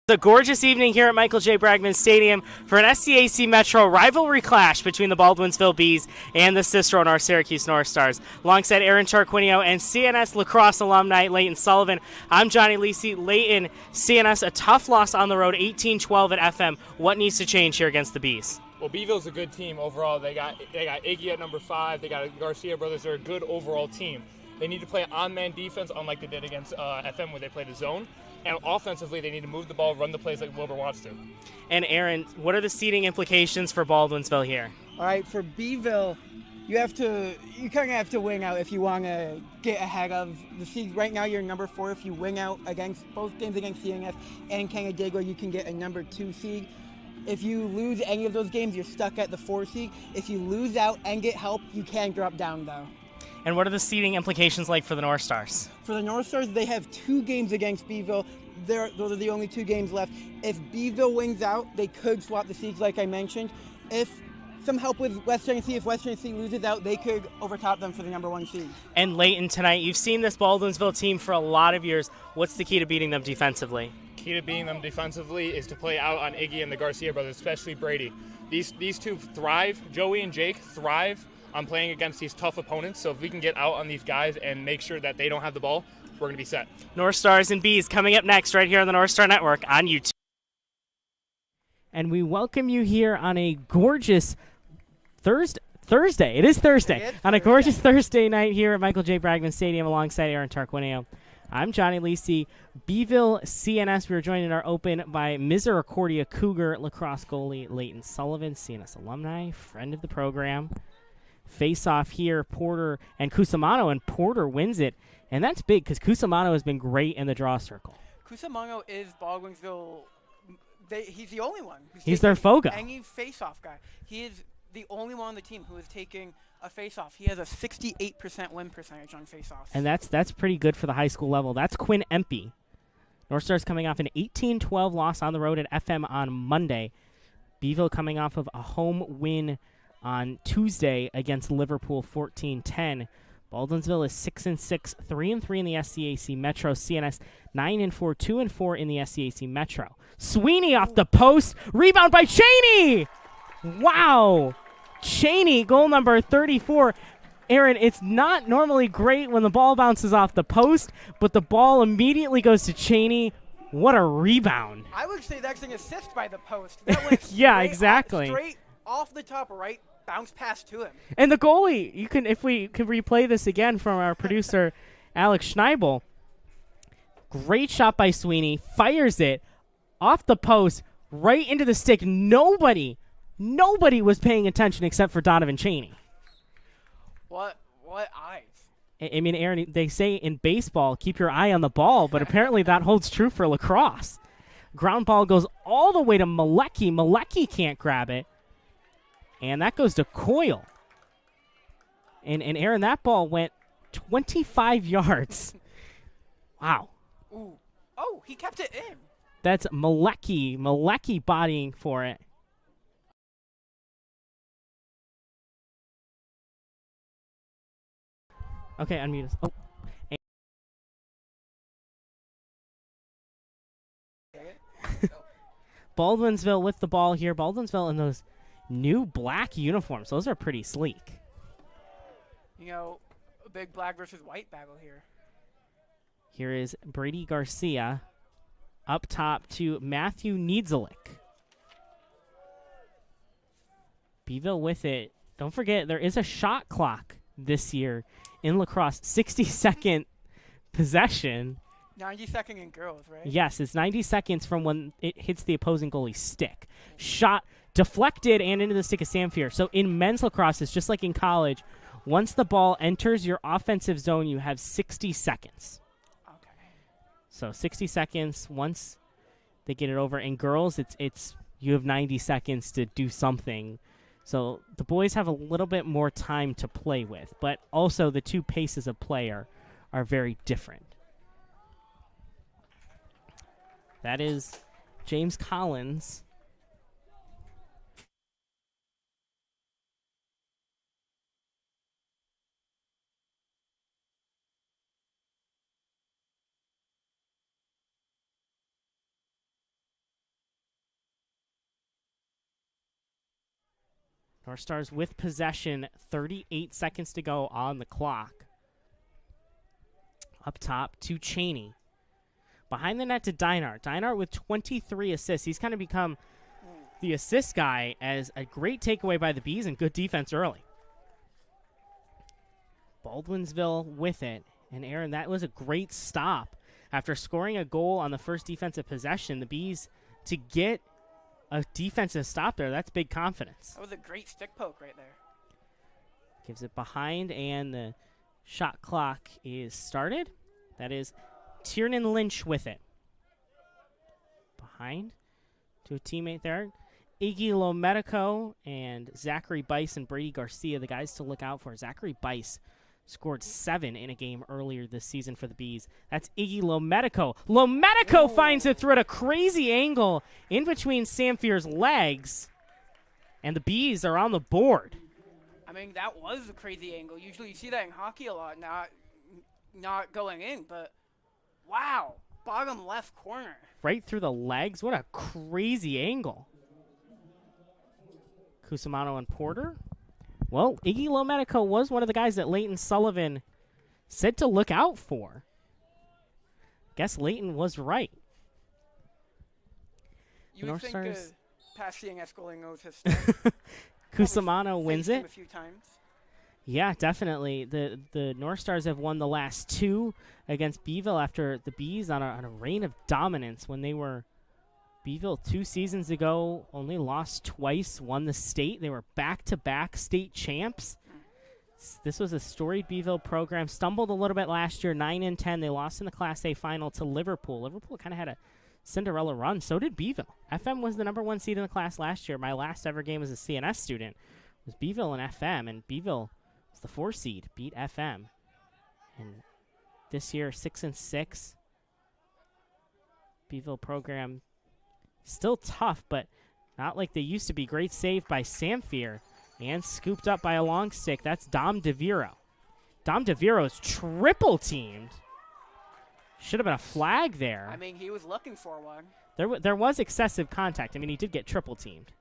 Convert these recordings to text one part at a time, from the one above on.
A gorgeous evening here at Michael J. Bragman Stadium for an SCAC Metro rivalry clash between the Baldwinsville Bees and the Cicero-North Syracuse North Stars. Alongside Aaron Tarquinio and CNS lacrosse alumni Leighton Sullivan, I'm Johnny Lisi. Leighton, CNS, a tough loss on the road, 18-12 at FM. What needs to change here against the Bees? Well, Beeville's a good team overall. They got Iggy at number 5. They got Garcia brothers. They're a good overall team. They need to play on-man defense, unlike they did against FM where they played a zone. And offensively, they need to move the ball, run the plays like Wilbur wants to. And Aaron, what are the seeding implications for Baldwinsville here? All right, for Beeville, you kind of have to win out if you want to get ahead of the seed. Right now, you're number 4. If you win out against both games against CNF and Canandaigua, you can get a number 2 seed. If you lose any of those games, you're stuck at the 4 seed. If you lose out and get help, you can drop down, though. And what are the seeding implications like for the North Stars? For the North Stars, they have 2 games against Beeville. Those are the only 2 games left. If Beeville wins out, they could swap the seeds like I mentioned. If some help with West Tennessee, if West Tennessee loses out, they could overtop them for the number 1 seed. And Leighton, tonight, you've seen this Baldwinsville team for a lot of years. What's the key to beating them defensively? Key to beating them defensively is to play out on Iggy and the Garcia brothers, especially Brady. These two thrive. Joey and Jake thrive on playing against these tough opponents. So if we can get out on these guys and make sure that they don't have the ball, we're going to be set. North Stars and Bees coming up next right here on the North Star Network on YouTube. And we welcome you here on a gorgeous Thursday. It is Thursday. On a gorgeous Thursday night here at Michael J. Bragman Stadium alongside Aaron Tarquinio. I'm Johnny Lisi. Beeville CNS, we were joined in our open by Misericordia Cougar lacrosse goalie Leighton Sullivan, CNS alumni, friend of the program. Face-off here, Porter and Cusimano, and Porter wins it. And that's big because Cusimano has been great in the draw circle. Cusimano is Baldwinsville. He's the only one. He's their foga. Any face-off guy. He is the only one on the team who is taking a face-off. He has a 68% win percentage on face-offs. And that's pretty good for the high school level. That's Quinn Empey. North Stars coming off an 18-12 loss on the road at FM on Monday. Beeville coming off of a home win on Tuesday against Liverpool 14-10. Baldwinsville is 6-6, 3-3 in the SCAC Metro. CNS 9-4, 2-4 in the SCAC Metro. Sweeney off the post, rebound by Cheney. Wow, Cheney, goal number 34. Aaron, it's not normally great when the ball bounces off the post, but the ball immediately goes to Cheney. What a rebound! I would say that's an assist by the post. That went yeah, exactly. Straight off the top right. Bounce pass to him. And the goalie, if we could replay this again from our producer, Alex Schneible. Great shot by Sweeney. Fires it off the post, right into the stick. Nobody was paying attention except for Donovan Cheney. What eyes? I mean, Aaron, they say in baseball, keep your eye on the ball, but apparently that holds true for lacrosse. Ground ball goes all the way to Malecki. Malecki can't grab it. And that goes to Coyle. And Aaron, that ball went 25 yards. Wow. Ooh. Oh, he kept it in. That's Malecki. Malecki bodying for it. Okay, unmute us. Oh. Baldwinsville with the ball here. Baldwinsville in those new black uniforms. Those are pretty sleek. You know, a big black versus white battle here. Here is Brady Garcia up top to Matthew Niedzalik. Beeville with it. Don't forget, there is a shot clock this year in lacrosse. 60-second possession. 90-second in girls, right? Yes, it's 90 seconds from when it hits the opposing goalie's stick. Shot deflected and into the stick of Samfier. So in men's lacrosse, it's just like in college. Once the ball enters your offensive zone, you have 60 seconds. Okay. So 60 seconds once they get it over. In girls, it's you have 90 seconds to do something. So the boys have a little bit more time to play with, but also the two paces of play are very different. That is James Collins. North Stars with possession, 38 seconds to go on the clock. Up top to Cheney. Behind the net to Deinart. Deinart with 23 assists. He's kind of become the assist guy as a great takeaway by the Bees and good defense early. Baldwinsville with it. And Aaron, that was a great stop. After scoring a goal on the first defensive possession, the Bees to get a defensive stop there, that's big confidence. That was a great stick poke right there. Gives it behind, and the shot clock is started. That is Tiernan Lynch with it. Behind to a teammate there. Iggy Lomedico and Zachary Bice and Brady Garcia, the guys to look out for. Zachary Bice scored 7 in a game earlier this season for the Bees. That's Iggy Lomedico. Lomedico finds it through at a crazy angle in between Samfier's legs, and the Bees are on the board. I mean, that was a crazy angle. Usually you see that in hockey a lot, not going in, but wow, bottom left corner. Right through the legs. What a crazy angle. Cusimano and Porter. Well, Iggy Lomedico was one of the guys that Leighton Sullivan said to look out for. Guess Leighton was right. You would think past CNS goalie knows his stuff. Cusimano wins it. A few times. Yeah, definitely. The North Stars have won the last 2 against Beeville after the Bees on a reign of dominance when they were Beeville 2 seasons ago, only lost twice, won the state. They were back-to-back state champs. This was a storied Beeville program. Stumbled a little bit last year, 9-10. They lost in the Class A final to Liverpool. Liverpool kind of had a Cinderella run. So did Beeville. FM was the number 1 seed in the class last year. My last ever game as a CNS student was Beeville and FM, and Beeville was the 4 seed, beat FM. And this year, 6-6. Beeville program still tough, but not like they used to be. Great save by Samfier, and scooped up by a long stick. That's Dom DeViro. Dom DeViro's triple teamed. Should have been a flag there. I mean, he was looking for one. There was excessive contact. I mean, he did get triple teamed.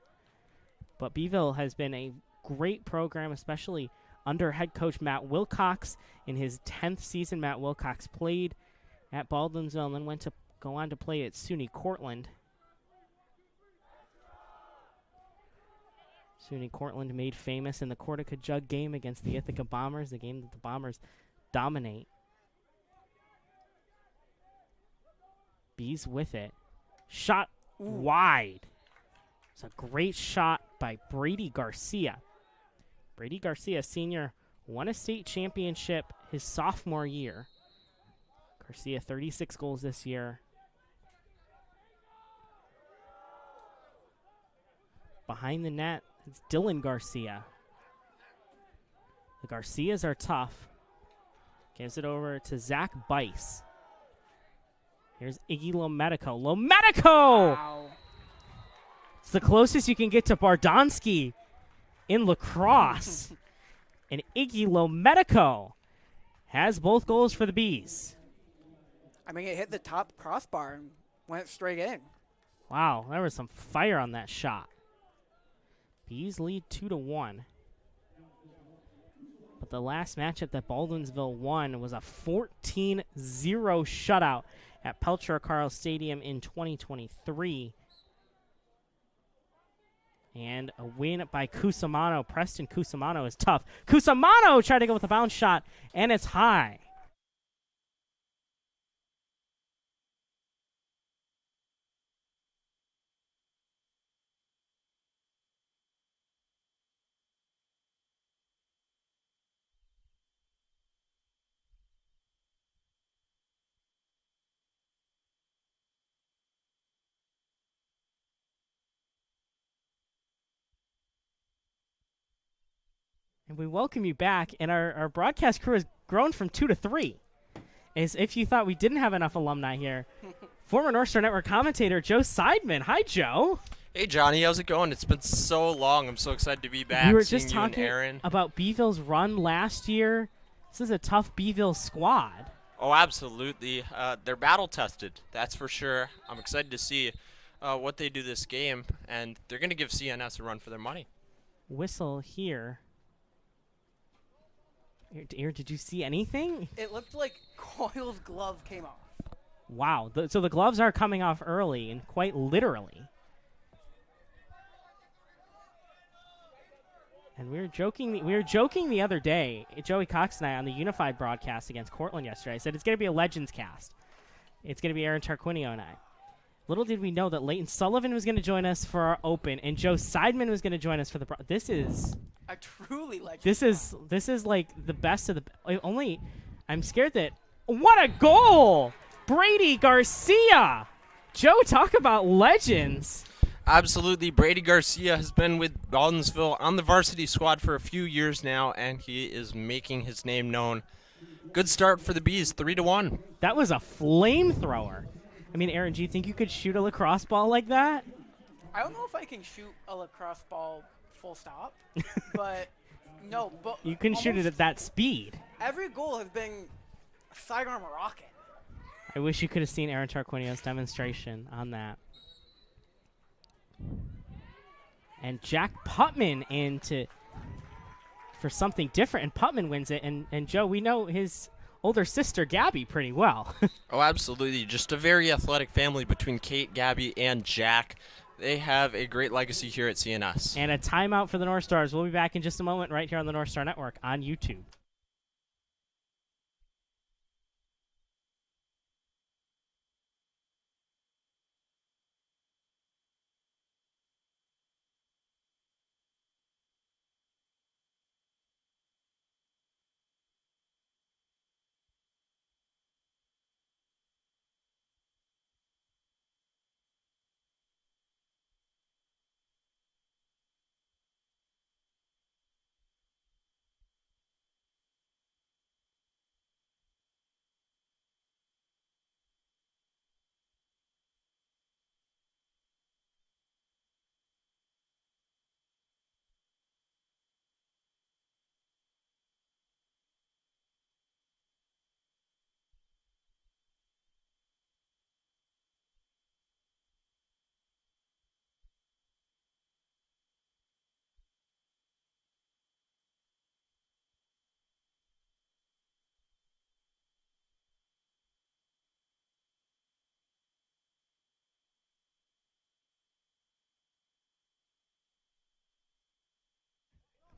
But Beeville has been a great program, especially under head coach Matt Wilcox. In his 10th season, Matt Wilcox played at Baldwinsville and then went to go on to play at SUNY Cortland. SUNY Cortland made famous in the Cortica Jug game against the Ithaca Bombers, the game that the Bombers dominate. Bees with it. Shot wide. It's a great shot by Brady Garcia. Brady Garcia, senior, won a state championship his sophomore year. Garcia, 36 goals this year. Behind the net, it's Dylan Garcia. The Garcias are tough. Gives it over to Zach Bice. Here's Iggy Lomedico. Lomedico! Wow. It's the closest you can get to Bardonsky in lacrosse. And Iggy Lomedico has both goals for the Bees. I mean, it hit the top crossbar and went straight in. Wow, there was some fire on that shot. Bees lead 2-1. But the last matchup that Baldwinsville won was a 14-0 shutout at Pelcher Carl Stadium in 2023. And a win by Cusimano. Preston Cusimano is tough. Cusimano tried to go with a bounce shot, and it's high. And we welcome you back, and our broadcast crew has grown from 2 to 3. As if you thought we didn't have enough alumni here. Former North Star Network commentator Joe Seidman. Hi, Joe. Hey, Johnny. How's it going? It's been so long. I'm so excited to be back. We were seeing just you and talking Aaron. about Beeville's run last year. This is a tough Beeville squad. Oh, absolutely. They're battle-tested, that's for sure. I'm excited to see what they do this game, and they're going to give CNS a run for their money. whistle here. Aaron, did you see anything? It looked like Coyle's glove came off. Wow. So the gloves are coming off early, and quite literally. And we were joking the other day, Joey Cox and I, on the Unified broadcast against Cortland yesterday. I said it's going to be a Legends cast. It's going to be Aaron Tarquinio and I. Little did we know that Leighton Sullivan was going to join us for our Open, and Joe Seidman was going to join us for the. This is a truly legend. This is like the best of the. Only, I'm scared that. What a goal, Brady Garcia! Joe, talk about legends. Absolutely. Brady Garcia has been with Baldwinsville on the varsity squad for a few years now, and he is making his name known. Good start for the Bees, 3-1. That was a flamethrower. I mean, Aaron, do you think you could shoot a lacrosse ball like that? I don't know if I can shoot a lacrosse ball full stop, but no. But you can shoot it at that speed. Every goal has been a sidearm rocket. I wish you could have seen Aaron Tarquinio's demonstration on that. And Jack Putman for something different, and Putman wins it. And Joe, we know his older sister Gabby pretty well. Oh, absolutely. Just a very athletic family between Kate, Gabby, and Jack. They have a great legacy here at CNS. And a timeout for the North Stars. We'll be back in just a moment right here on the North Star Network on YouTube.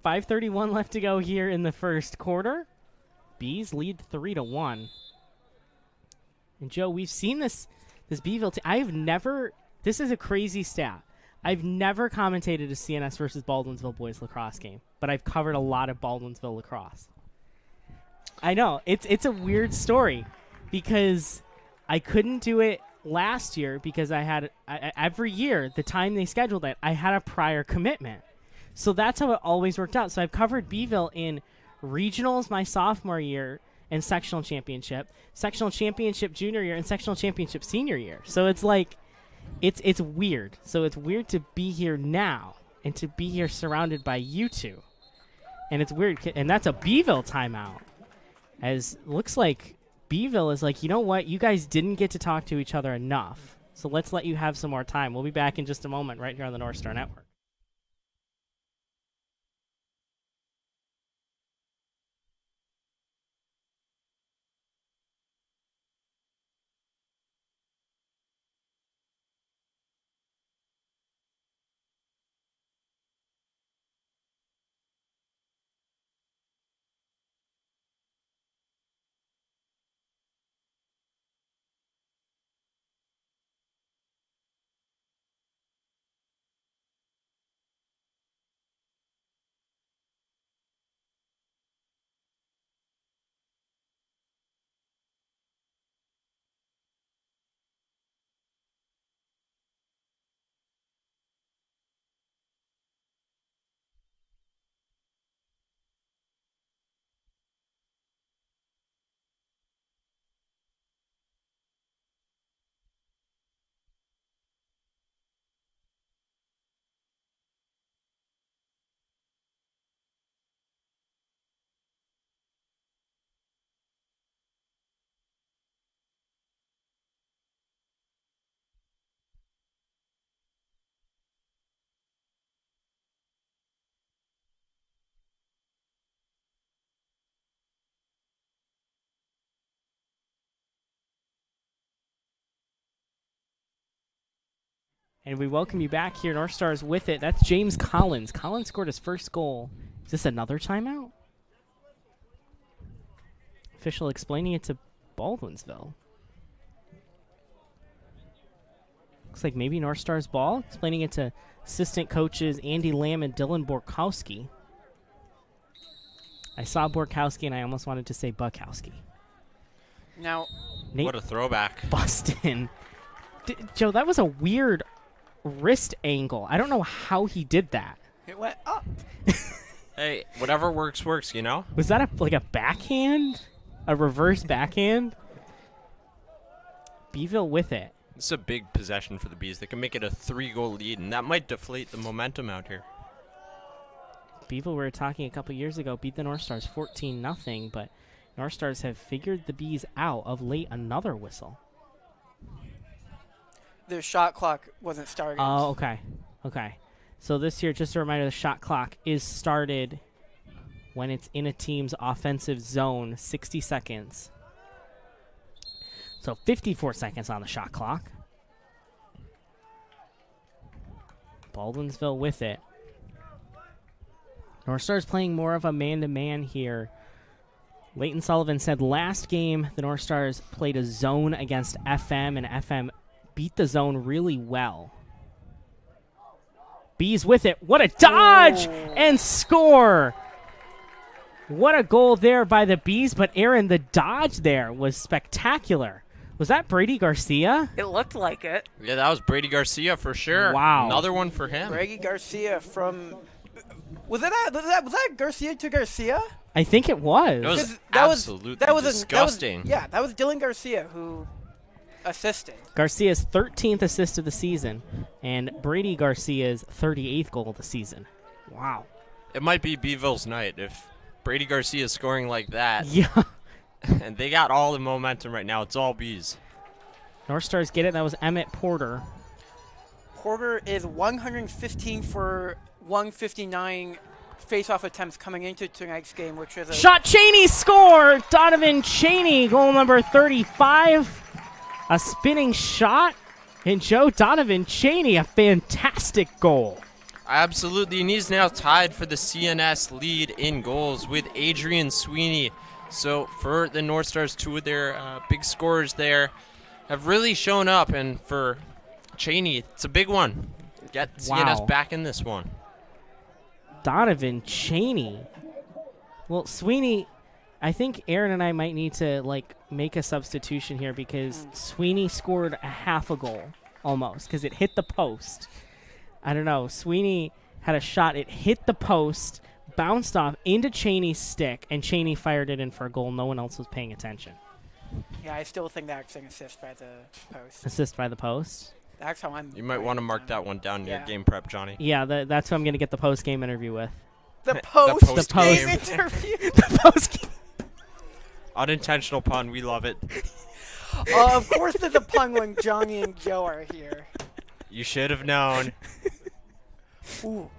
.531 left to go here in the first quarter. Bees lead 3-1. And Joe, we've seen this Beeville team. This is a crazy stat. I've never commentated a CNS versus Baldwinsville boys lacrosse game, but I've covered a lot of Baldwinsville lacrosse. I know, it's a weird story because I couldn't do it last year because every year, the time they scheduled it, I had a prior commitment. So that's how it always worked out. So I've covered Beeville in regionals my sophomore year and sectional championship junior year, and sectional championship senior year. So it's like, it's weird. So it's weird to be here now and to be here surrounded by you two. And it's weird. And that's a Beeville timeout. As looks like Beeville is like, you know what? You guys didn't get to talk to each other enough. So let's let you have some more time. We'll be back in just a moment right here on the North Star Network. And we welcome you back here. North Stars with it. That's James Collins. Collins scored his first goal. Is this another timeout? Official explaining it to Baldwinsville. Looks like maybe North Stars ball. Explaining it to assistant coaches Andy Lamb and Dylan Borkowski. I saw Borkowski and I almost wanted to say Bukowski. Now, Nate What a throwback. Bustin. Joe, that was a weird wrist angle. I don't know how he did that. it went up. Hey, whatever works, you know? Was that like a backhand? A reverse backhand? Beeville with it. This is a big possession for the Bees. They can make it a 3-goal lead, and that might deflate the momentum out here. Beeville, we were talking a couple years ago, beat the North Stars 14-0, but North Stars have figured the Bees out. Of late, another whistle. The shot clock wasn't started. Oh, okay. Okay. So this year, just a reminder, the shot clock is started when it's in a team's offensive zone, 60 seconds. So 54 seconds on the shot clock. Baldwinsville with it. North Stars playing more of a man-to-man here. Leighton Sullivan said last game the North Stars played a zone against FM, and FM beat the zone really well. Bees with it. What a dodge and score. What a goal there by the Bees, but Aaron, the dodge there was spectacular. Was that Brady Garcia? It looked like it. Yeah, that was Brady Garcia for sure. Wow. Another one for him. Brady Garcia from. Was that Garcia to Garcia? I think it was. It was 'Cause that was- absolutely that was a- disgusting. that was Dylan Garcia who assisted. Garcia's 13th assist of the season, and Brady Garcia's 38th goal of the season. Wow. It might be Beeville's night if Brady Garcia is scoring like that. Yeah. And they got all the momentum right now. It's all Bees. North Stars get it. That was Emmett Porter. Porter is 115 for 159 face-off attempts coming into tonight's game, which is a Shot Cheney score. Donovan Cheney, goal number 35. A spinning shot. And Joe Donovan Cheney, a fantastic goal. Absolutely, and he's now tied for the CNS lead in goals with Adrian Sweeney. So for the North Stars, two of their big scorers there have really shown up, and for Cheney, it's a big one. Get CNS Wow. back in this one. Donovan Cheney. Well, Sweeney, I think Aaron and I might need to make a substitution here because Sweeney scored a half a goal almost because it hit the post. I don't know. Sweeney had a shot. It hit the post, bounced off into Cheney's stick, and Cheney fired it in for a goal. No one else was paying attention. Yeah, I still think that's an assist by the post. Assist by the post. That's how I'm. You might want to mark that one down near Yeah. game prep, Johnny. Yeah, that's who I'm going to get the post-game interview with. The The post. post game game. interview. The post-game. Unintentional pun. We love it. Of course, there's a pun when Johnny and Joe are here. You should have known. Ooh.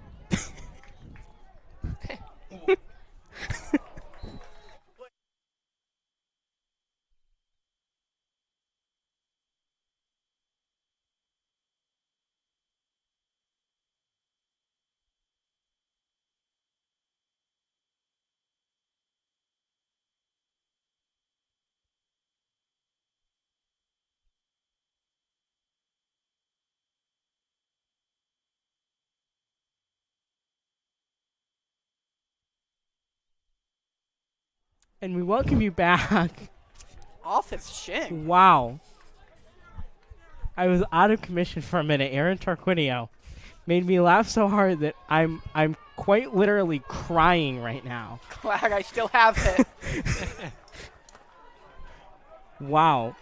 And we welcome you back. Off his shin. Wow. I was out of commission for a minute. Aaron Tarquinio made me laugh so hard that I'm quite literally crying right now. Glad I still have it. Wow.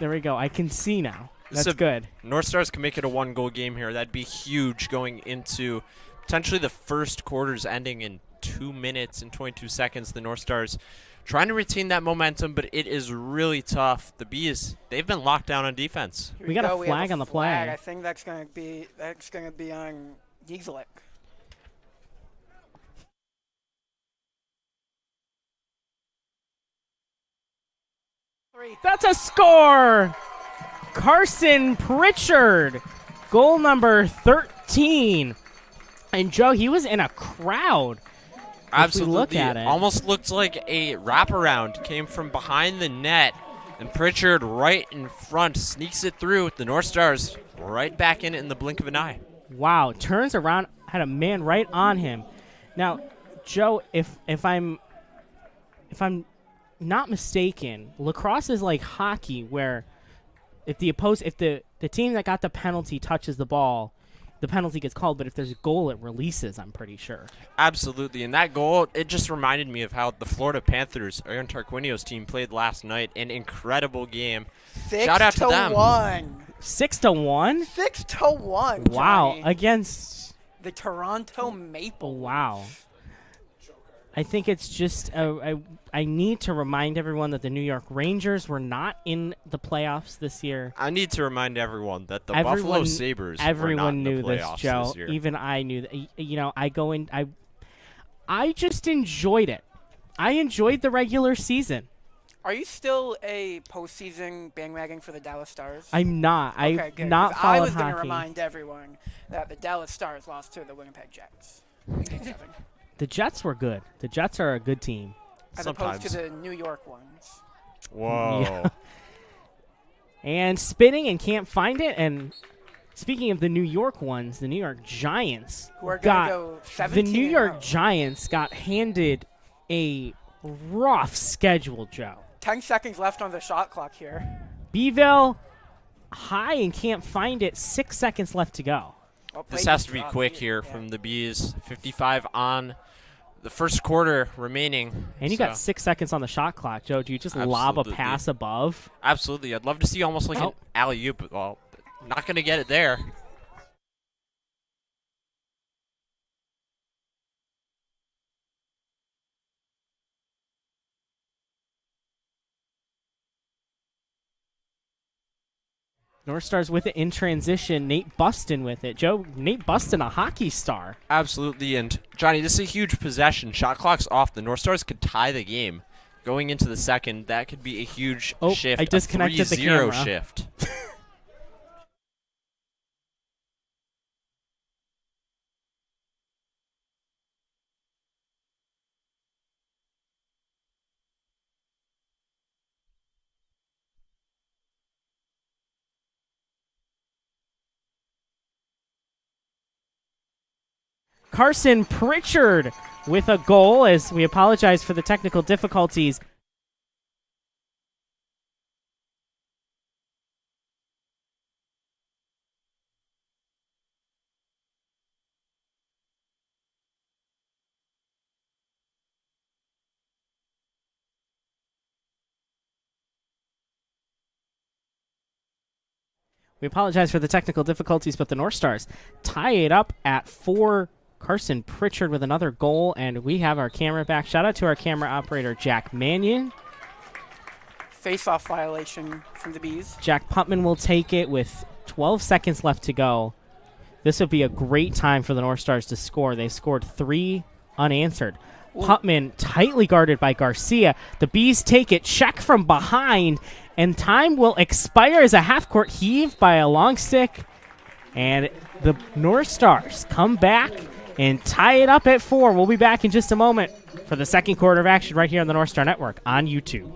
There we go. I can see now. That's So- good. North Stars can make it a one-goal game here. That'd be huge going into potentially the first quarter's ending in 2 minutes and 22 seconds. The North Stars trying to retain that momentum, but it is really tough. The Bees, they've been locked down on defense. Here We got a go. have flag on the play. I think that's gonna be on Dieselick. That's a score! Carson Pritchard, goal number 13. And Joe, he was in a crowd. Absolutely. Look at it. Almost looked like a wraparound came from behind the net. And Pritchard right in front sneaks it through. The North Stars right back in it in the blink of an eye. Wow, turns around, had a man right on him. Now, Joe, if I'm not mistaken, lacrosse is like hockey, where if the team that got the penalty touches the ball, the penalty gets called. But if there's a goal, it releases. I'm pretty sure. Absolutely, and that goal, it just reminded me of how the Florida Panthers, Aaron Tarquinio's team, played last night. An incredible game. Shout out to them. 6-1. 6-1. 6-1. Wow, Johnny. against the Toronto Maple. Wow. I think it's just I need to remind everyone that the New York Rangers were not in the playoffs this year. I need to remind everyone that the Buffalo Sabres were not in the knew this, playoffs Joe. this year. Even I knew that. You know, I just enjoyed it. I enjoyed the regular season. Are you still a postseason bandwagon for the Dallas Stars? I'm not. Okay, I've good, not 'cause followed I was hockey. going to remind everyone that the Dallas Stars lost to the Winnipeg Jets. in Game 7, The Jets were good. The Jets are a good team. as Sometimes. opposed to the New York ones. Whoa. Yeah. And spinning and can't find it. And speaking of the New York ones, the New York Giants Who are going got to go the 17 New in a York row. Giants got handed a rough schedule, Joe. 10 seconds left on the shot clock here. Beeville high and can't find it. 6 seconds left to go. Oh, This play has to be dropped. quick here from the Bees. 55 on the first quarter remaining. And you got 6 seconds on the shot clock, Joe. Do you just lob a Absolutely. pass above? Absolutely. I'd love to see almost like an alley-oop, but, well, not going to get it there. North Stars with it in transition. Nate Buston with it. Joe, Nate Buston, a hockey star. Absolutely. And, Johnny, this is a huge possession. Shot clock's off. The North Stars could tie the game. Going into the second, that could be a huge shift. I disconnected a the 3-0 camera. shift. Carson Pritchard with a goal, as we apologize for the technical difficulties. We apologize for the technical difficulties, but the North Stars tie it up at 4. Carson Pritchard with another goal, and we have our camera back. Shout out to our camera operator, Jack Mannion. Face-off violation from the Bees. Jack Putman will take it with 12 seconds left to go. This would be a great time for the North Stars to score. They've scored 3 unanswered. Putman tightly guarded by Garcia. The Bees take it, check from behind, and time will expire as a half-court heave by a long stick. And the North Stars come back and tie it up at 4. We'll be back in just a moment for the second quarter of action right here on the North Star Network on YouTube.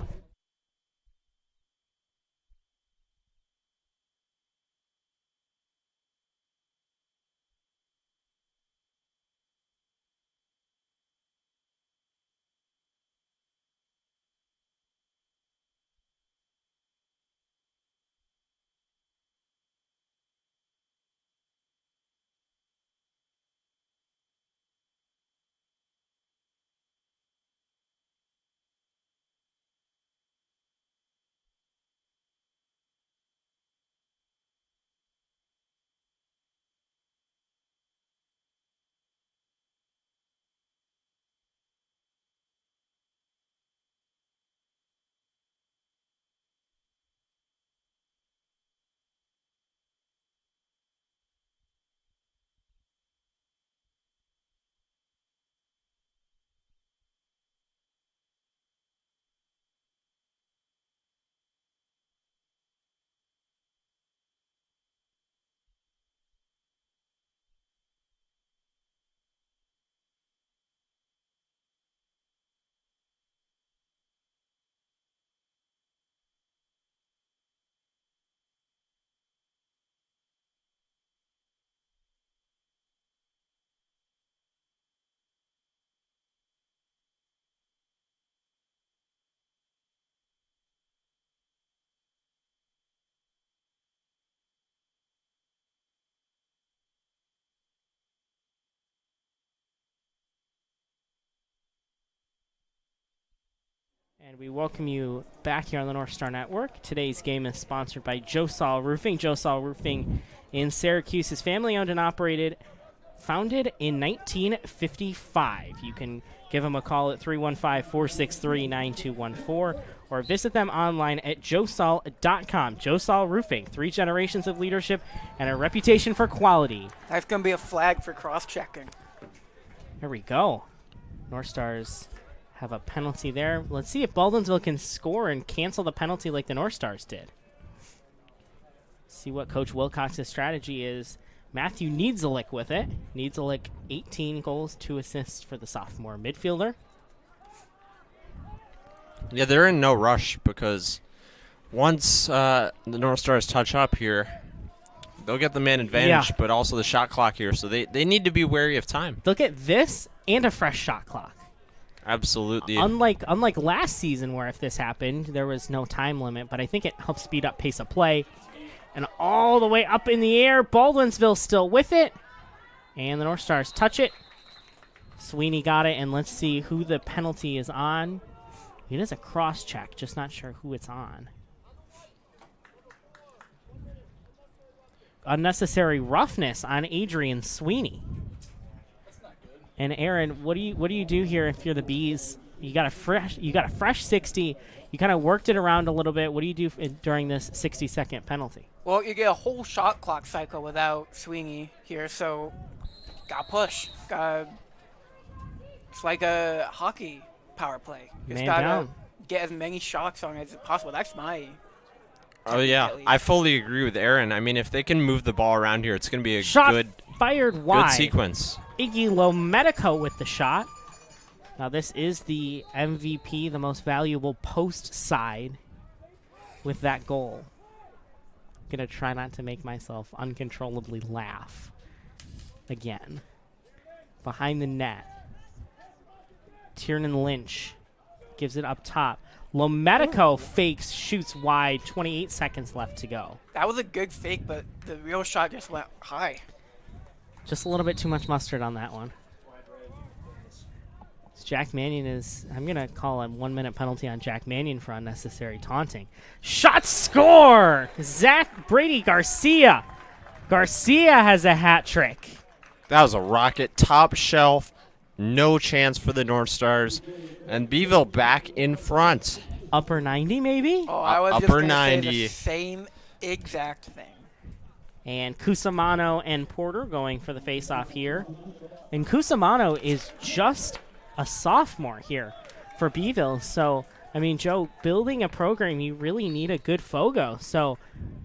And we welcome you back here on the North Star Network. Today's game is sponsored by Joe Saul Roofing. Joe Saul Roofing in Syracuse is family-owned and operated, founded in 1955. You can give them a call at 315-463-9214 or visit them online at joesol.com. Joe Saul Roofing, 3 generations of leadership and a reputation for quality. That's going to be a flag for cross-checking. There we go. North Stars have a penalty there. Let's see if Baldwinsville can score and cancel the penalty like the North Stars did. See what Coach Wilcox's strategy is. Matthew Needzelick with it. Needzelick, 18 goals, 2 assists for the sophomore midfielder. Yeah, they're in no rush because once the North Stars touch up here, they'll get the man advantage, but also the shot clock here. So they need to be wary of time. They'll get this and a fresh shot clock. Absolutely. Unlike last season where if this happened, there was no time limit, but I think it helps speed up pace of play. And all the way up in the air, Baldwinsville still with it. And the North Stars touch it. Sweeney got it, and let's see who the penalty is on. It is a cross-check, just not sure who it's on. Unnecessary roughness on Adrian Sweeney. And Aaron, what do you do here if you're the Bees? You got a fresh 60. You kind of worked it around a little bit. What do you do during this 60-second penalty? Well, you get a whole shot clock cycle without Sweeney here, so got push. It's like a hockey power play. Just Man gotta down. get as many shots on as possible. That's my. Oh yeah, I fully agree with Aaron. I mean, if they can move the ball around here, it's going to be a Shot good fired wide. sequence. Iggy Lomedico with the shot. Now this is the MVP, the most valuable post side with that goal. I'm going to try not to make myself uncontrollably laugh again. Behind the net. Tiernan Lynch gives it up top. Lomedico fakes, shoots wide, 28 seconds left to go. That was a good fake, but the real shot just went high. Just a little bit too much mustard on that one. Jack Mannion I'm going to call a 1-minute penalty on Jack Mannion for unnecessary taunting. Shot score! Zach Brady Garcia. Garcia has a hat trick. That was a rocket. Top shelf. No chance for the North Stars. And Beeville back in front. Upper 90 maybe? Oh, I was just Upper gonna 90. say the same exact thing. And Cusimano and Porter going for the face-off here. And Cusimano is just a sophomore here for Beeville. So, I mean, Joe, building a program, you really need a good Fogo. So,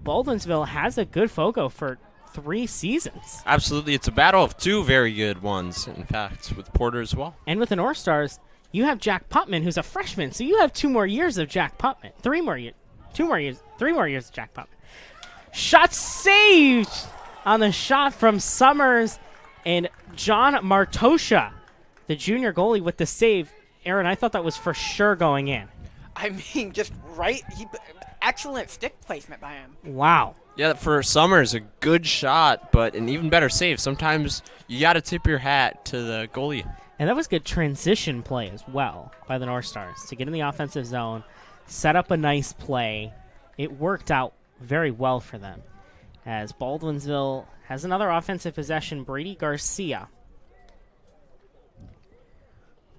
Baldwinsville has a good Fogo for 3 seasons. Absolutely. It's a battle of 2 very good ones, in fact, with Porter as well. And with the North Stars, you have Jack Putman, who's a freshman. So, you have 2 more years of Jack Putman. 3 more years of Jack Putman. Shot saved on the shot from Summers and John Martosha, the junior goalie with the save. Aaron, I thought that was for sure going in. I mean, just right. Excellent stick placement by him. Wow. Yeah, for Summers, a good shot, but an even better save. Sometimes you got to tip your hat to the goalie. And that was good transition play as well by the North Stars to get in the offensive zone, set up a nice play. It worked out very well for them as Baldwinsville has another offensive possession. Brady Garcia.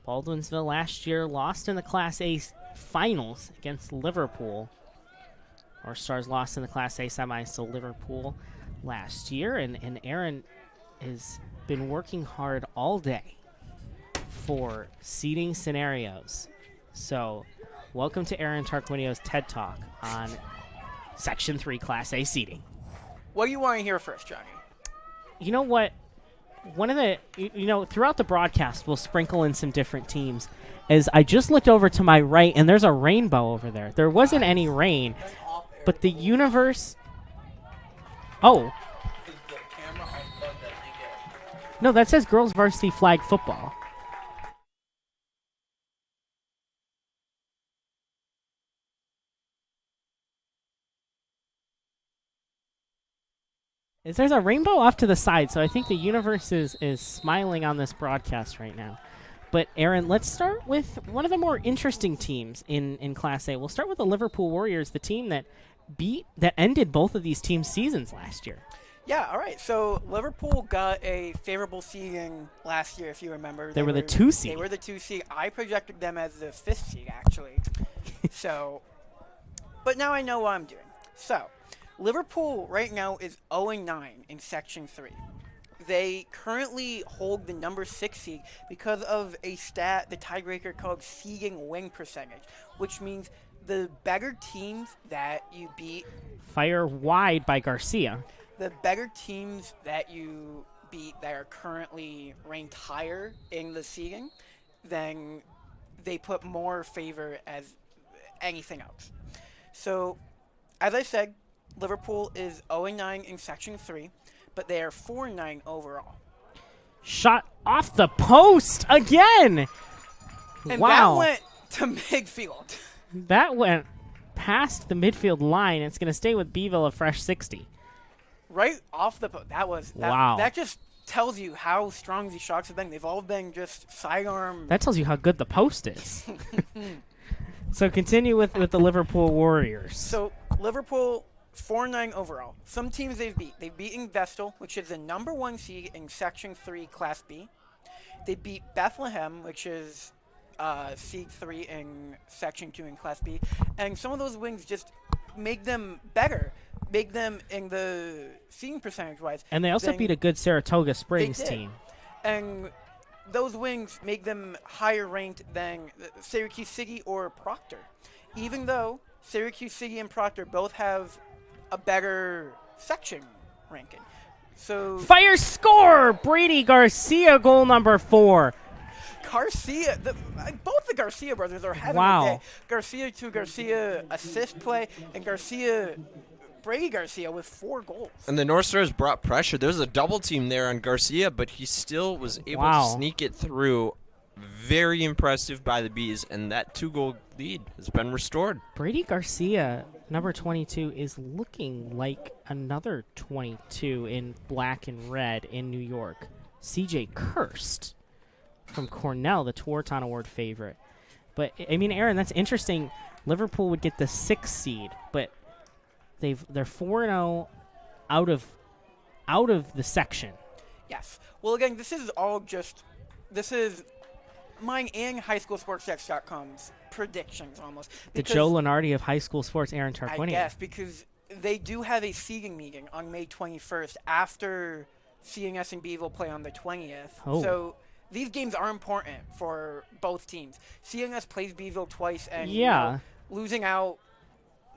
Baldwinsville last year lost in the Class A finals against Liverpool. North Stars lost in the Class A semis to Liverpool last year. And Aaron has been working hard all day for seeding scenarios. So welcome to Aaron Tarquinio's TED Talk on Section 3 Class A seeding. What do you want to hear first, Johnny? You know what? One of the, throughout the broadcast, we'll sprinkle in some different teams. As I just looked over to my right, and there's a rainbow over there. There wasn't any rain, but the universe. Oh. No, that says girls varsity flag football. There's a rainbow off to the side, so I think the universe is smiling on this broadcast right now. But, Aaron, let's start with one of the more interesting teams in Class A. We'll start with the Liverpool Warriors, the team that ended both of these teams' seasons last year. Yeah, all right. So Liverpool got a favorable seeding last year, if you remember. They were the 2 seed. They were the 2 seed. I projected them as the 5th seed, actually. But now I know what I'm doing. So, Liverpool right now is 0-9 in Section 3. They currently hold the number 6 seed because of a stat, the tiebreaker called seeding win percentage, which means the better teams that you beat. Fire wide by Garcia. The better teams that you beat that are currently ranked higher in the seeding, then they put more favor as anything else. So, as I said, Liverpool is 0-9 in Section 3, but they are 4-9 overall. Shot off the post again! And wow. that went to midfield. That went past the midfield line. It's going to stay with Beeville, a fresh 60. Right off the post. Wow. That just tells you how strong these shots have been. They've all been just sidearm. That tells you how good the post is. So continue with the Liverpool Warriors. So Liverpool 4-9 overall. Some teams they've beat. They've beaten Vestal, which is the number 1 seed in Section 3 Class B. They beat Bethlehem, which is seed 3 in Section 2 in Class B. And some of those wins just make them better. Make them in the seeding percentage-wise. And they also beat a good Saratoga Springs team. And those wins make them higher ranked than Syracuse City or Proctor. Even though Syracuse City and Proctor both have a better section ranking. So Fire score! Brady Garcia, goal number 4. Garcia, both the Garcia brothers are having a day. Garcia to Garcia assist play, and Brady Garcia with 4 goals. And the North Stars brought pressure. There's a double team there on Garcia, but he still was able to sneak it through. Very impressive by the Bees, and that 2-goal lead has been restored. Brady Garcia, number 22, is looking like another 22 in black and red in New York. CJ Kirst from Cornell, the Tuarton Award favorite. But, I mean, Aaron, that's interesting. Liverpool would get the 6th seed, but they're 4-0 out of the section. Yes. Well, again, this is mine and highschoolsportschecks.com's predictions almost. The Joe Lenardi of high school sports, Aaron Tarquinio. I guess, because they do have a seeding meeting on May 21st after CNS and Beeville play on the 20th. Oh. So these games are important for both teams. CNS plays Beeville twice, and losing out,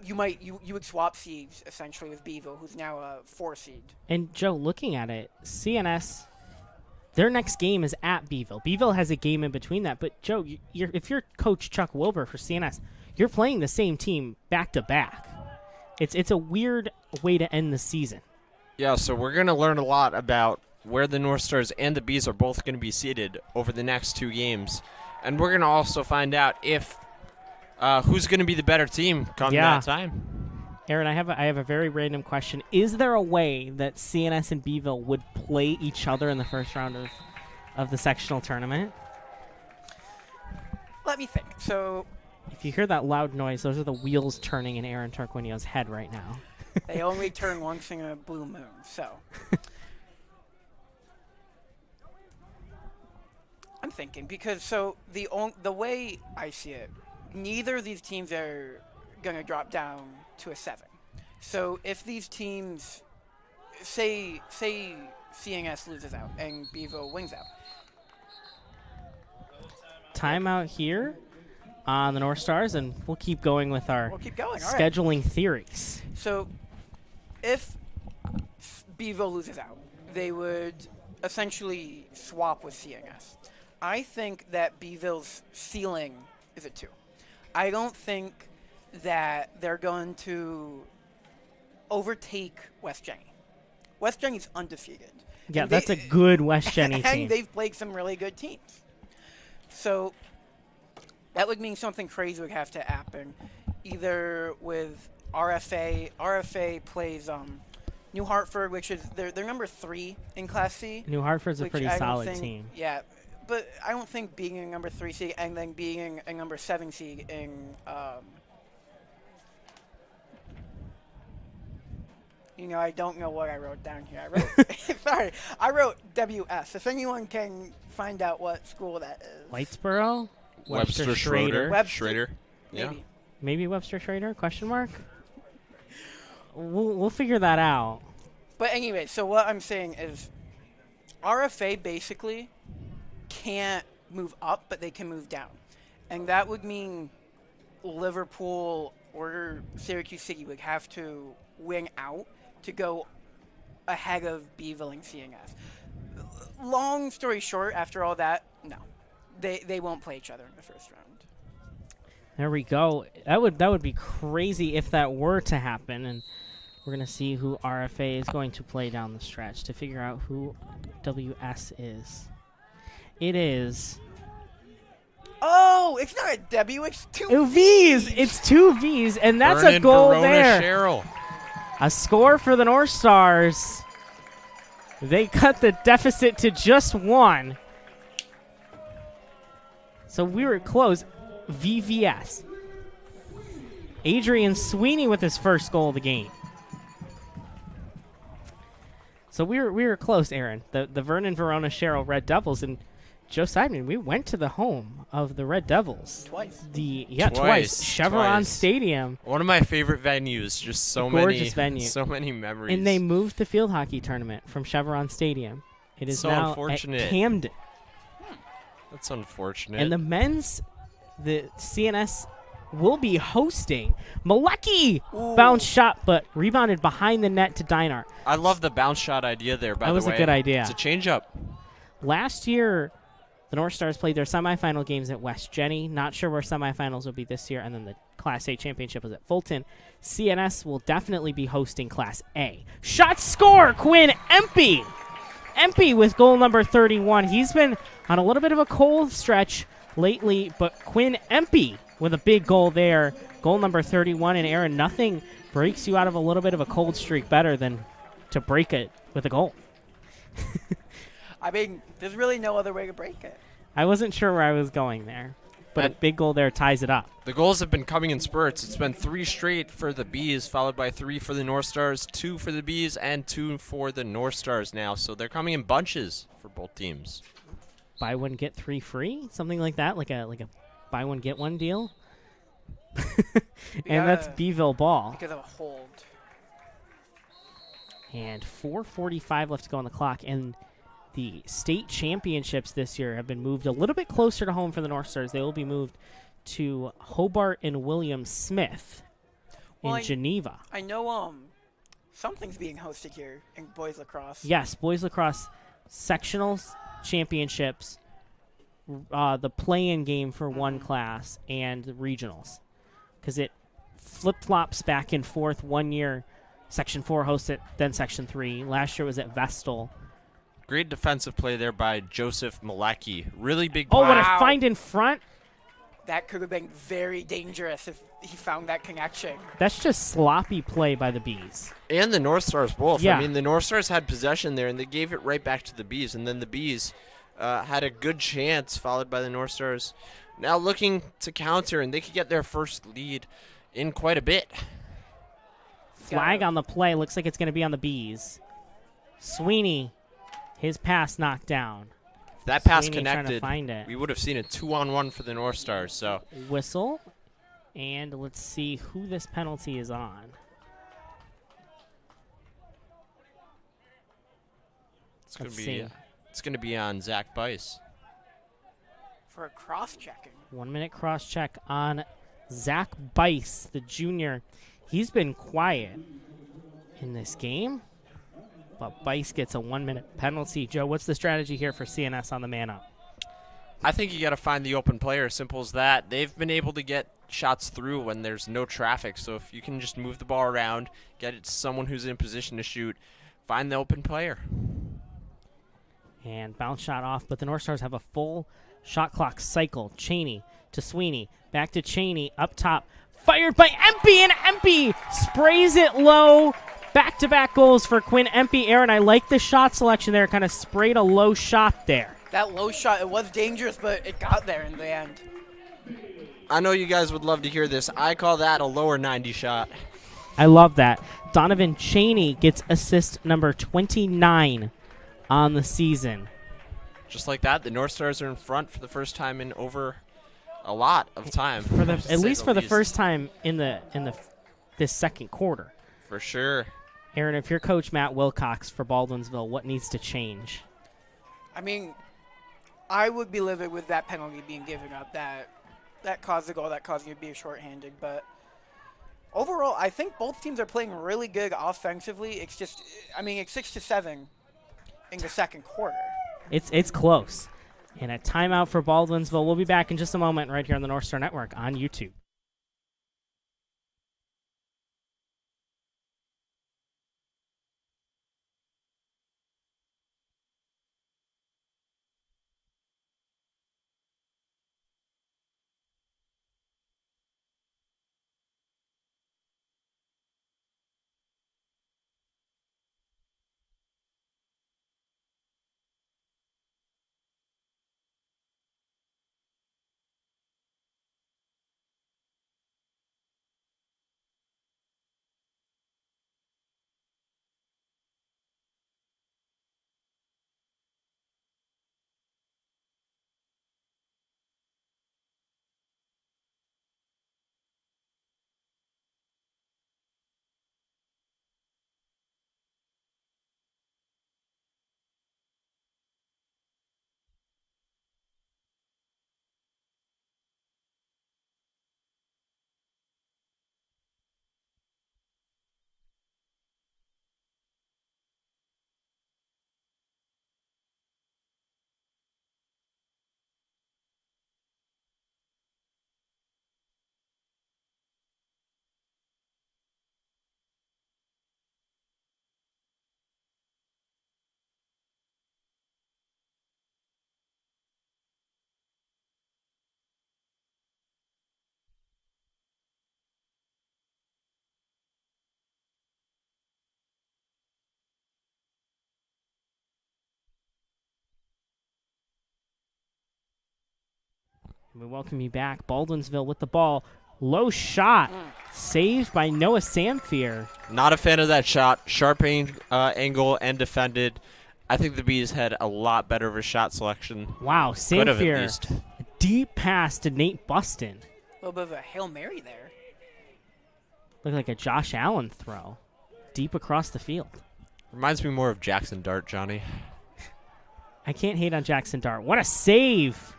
you would swap seeds essentially with Beeville, who's now a 4 seed. And Joe, looking at it, CNS, their next game is at Beeville. Beeville has a game in between that. But, Joe, if you're Coach Chuck Wilbur for CNS, you're playing the same team back-to-back. It's a weird way to end the season. Yeah, so we're going to learn a lot about where the North Stars and the Bees are both going to be seated over the next 2 games. And we're going to also find out if who's going to be the better team come that time. Aaron, I have a very random question. Is there a way that CNS and Beeville would play each other in the first round of the sectional tournament? Let me think. So, if you hear that loud noise, those are the wheels turning in Aaron Tarquinio's head right now. They only turn once in a blue moon, so. I'm thinking, because the way I see it, neither of these teams are going to drop down to a 7. So if these teams, say CNS loses out and Bevo wins out. Timeout here on the North Stars, and we'll keep going with our scheduling theories. So if Bevo loses out, they would essentially swap with CNS. I think that Beeville's ceiling is a 2. I don't think that they're going to overtake West Jenny. West Jenny's undefeated. Yeah, that's a good West Jenny team. And they've played some really good teams. So that would mean something crazy would have to happen, either with RFA. RFA plays New Hartford, which is they're number 3 in Class C. New Hartford's a pretty solid team. Yeah, but I don't think being a number 3 seed and then being a number 7 seed in, I don't know what I wrote down here. I wrote, sorry, I wrote WS. If anyone can find out what school that is. Whitesboro? Webster Schroeder. Schroeder. Yeah. Maybe Webster Schroeder? Question mark? We'll figure that out. But anyway, so what I'm saying is RFA basically can't move up, but they can move down. And that would mean Liverpool or Syracuse City would have to win out to go ahead of Beeville and CNS. Long story short, after all that, no. They won't play each other in the first round. There we go. That would be crazy if that were to happen, and we're going to see who RFA is going to play down the stretch to figure out who WS is. It is... Oh, it's not a W, it's two V's. It's 2 V's, and that's Vernon a goal Verona there. Sherrill. A score for the North Stars. They cut the deficit to just 1. So we were close. VVS. Adrian Sweeney with his first goal of the game. So we were close, Aaron. The Vernon Verona Sherrill Red Devils, and Joe Simon, we went to the home of the Red Devils. Twice. Twice. Chevron Stadium. One of my favorite venues. Just so Gorgeous venue. So many memories. And they moved the field hockey tournament from Chevron Stadium. It is So now unfortunate. at Camden. That's unfortunate. And the men's, the CNS will be hosting. Malecki bounce shot, but rebounded behind the net to Dynar. I love the bounce shot idea there, by the way. That was a good idea. It's a change-up. Last year, the North Stars played their semifinal games at West Jenny. Not sure where semifinals will be this year. And then the Class A championship was at Fulton. CNS will definitely be hosting Class A. Shot score, Quinn Empey. Empey with goal number 31. He's been on a little bit of a cold stretch lately, but Quinn Empey with a big goal there. Goal number 31. And Aaron, nothing breaks you out of a little bit of a cold streak better than to break it with a goal. I mean, there's really no other way to break it. I wasn't sure where I was going there, but a big goal there ties it up. The goals have been coming in spurts. It's been 3 straight for the Bees, followed by 3 for the North Stars, 2 for the Bees, and 2 for the North Stars now. So they're coming in bunches for both teams. Buy one, get 3 free? Something like that? Like a buy one, get one deal? And that's Beeville ball. Because of a hold. And 4:45 left to go on the clock. And the state championships this year have been moved a little bit closer to home for the North Stars. They will be moved to Hobart and William Smith in Geneva. I know something's being hosted here in boys lacrosse. Yes, boys lacrosse sectionals, championships, the play-in game for one class, and the regionals. Because it flip-flops back and forth. 1 year, Section 4 hosts it, then Section 3. Last year was at Vestal. Great defensive play there by Joseph Malecki. Really big Oh, play. what a find in front. That could have been very dangerous if he found that connection. That's just sloppy play by the Bees. And the North Stars both. Yeah. I mean, the North Stars had possession there, and they gave it right back to the Bees. And then the Bees had a good chance, followed by the North Stars. Now looking to counter, and they could get their first lead in quite a bit. Flag on the play. Looks like it's going to be on the Bees. Sweeney, his pass knocked down. If that pass Sweeney trying to connected, find it. we would have seen a 2-on-1 for the North Stars. So Whistle. And let's see who this penalty is on. it's going to be on Zach Bice. For a cross-checking. 1 minute cross check on Zach Bice, the junior. He's been quiet in this game, but Bice gets a 1 minute penalty. Joe, what's the strategy here for CNS on the man up? I think you got to find the open player. Simple as that. They've been able to get shots through when there's no traffic. So if you can just move the ball around, get it to someone who's in position to shoot, find the open player. And bounce shot off, but the North Stars have a full shot clock cycle. Cheney to Sweeney, back to Cheney, up top. Fired by Empey, and Empey sprays it low. Back-to-back goals for Quinn Empey. Aaron, I like the shot selection there. Kind of sprayed a low shot there. That low shot, it was dangerous, but it got there in the end. I know you guys would love to hear this. I call that a lower 90 shot. I love that. Donovan Cheney gets assist number 29 on the season. Just like that, the North Stars are in front for the first time in over a lot of time. At least for the first time in this second quarter. For sure. Aaron, if you're Coach Matt Wilcox for Baldwinsville, what needs to change? I mean, I would be livid with that penalty being given up. That caused the goal. That caused you to be shorthanded. But overall, I think both teams are playing really good offensively. It's just, I mean, it's 6-7 in the second quarter. It's close. And a timeout for Baldwinsville. We'll be back in just a moment right here on the North Star Network on YouTube. We welcome you back. Baldwinsville with the ball. Low shot. Saved by Noah Samfier. Not a fan of that shot. Sharp angle and defended. I think the Bees had a lot better of a shot selection. Wow, Could have at Samfier. least. A deep pass to Nate Buston. A little bit of a Hail Mary there. Looked like a Josh Allen throw. Deep across the field. Reminds me more of Jackson Dart, Johnny. I can't hate on Jackson Dart. What a save.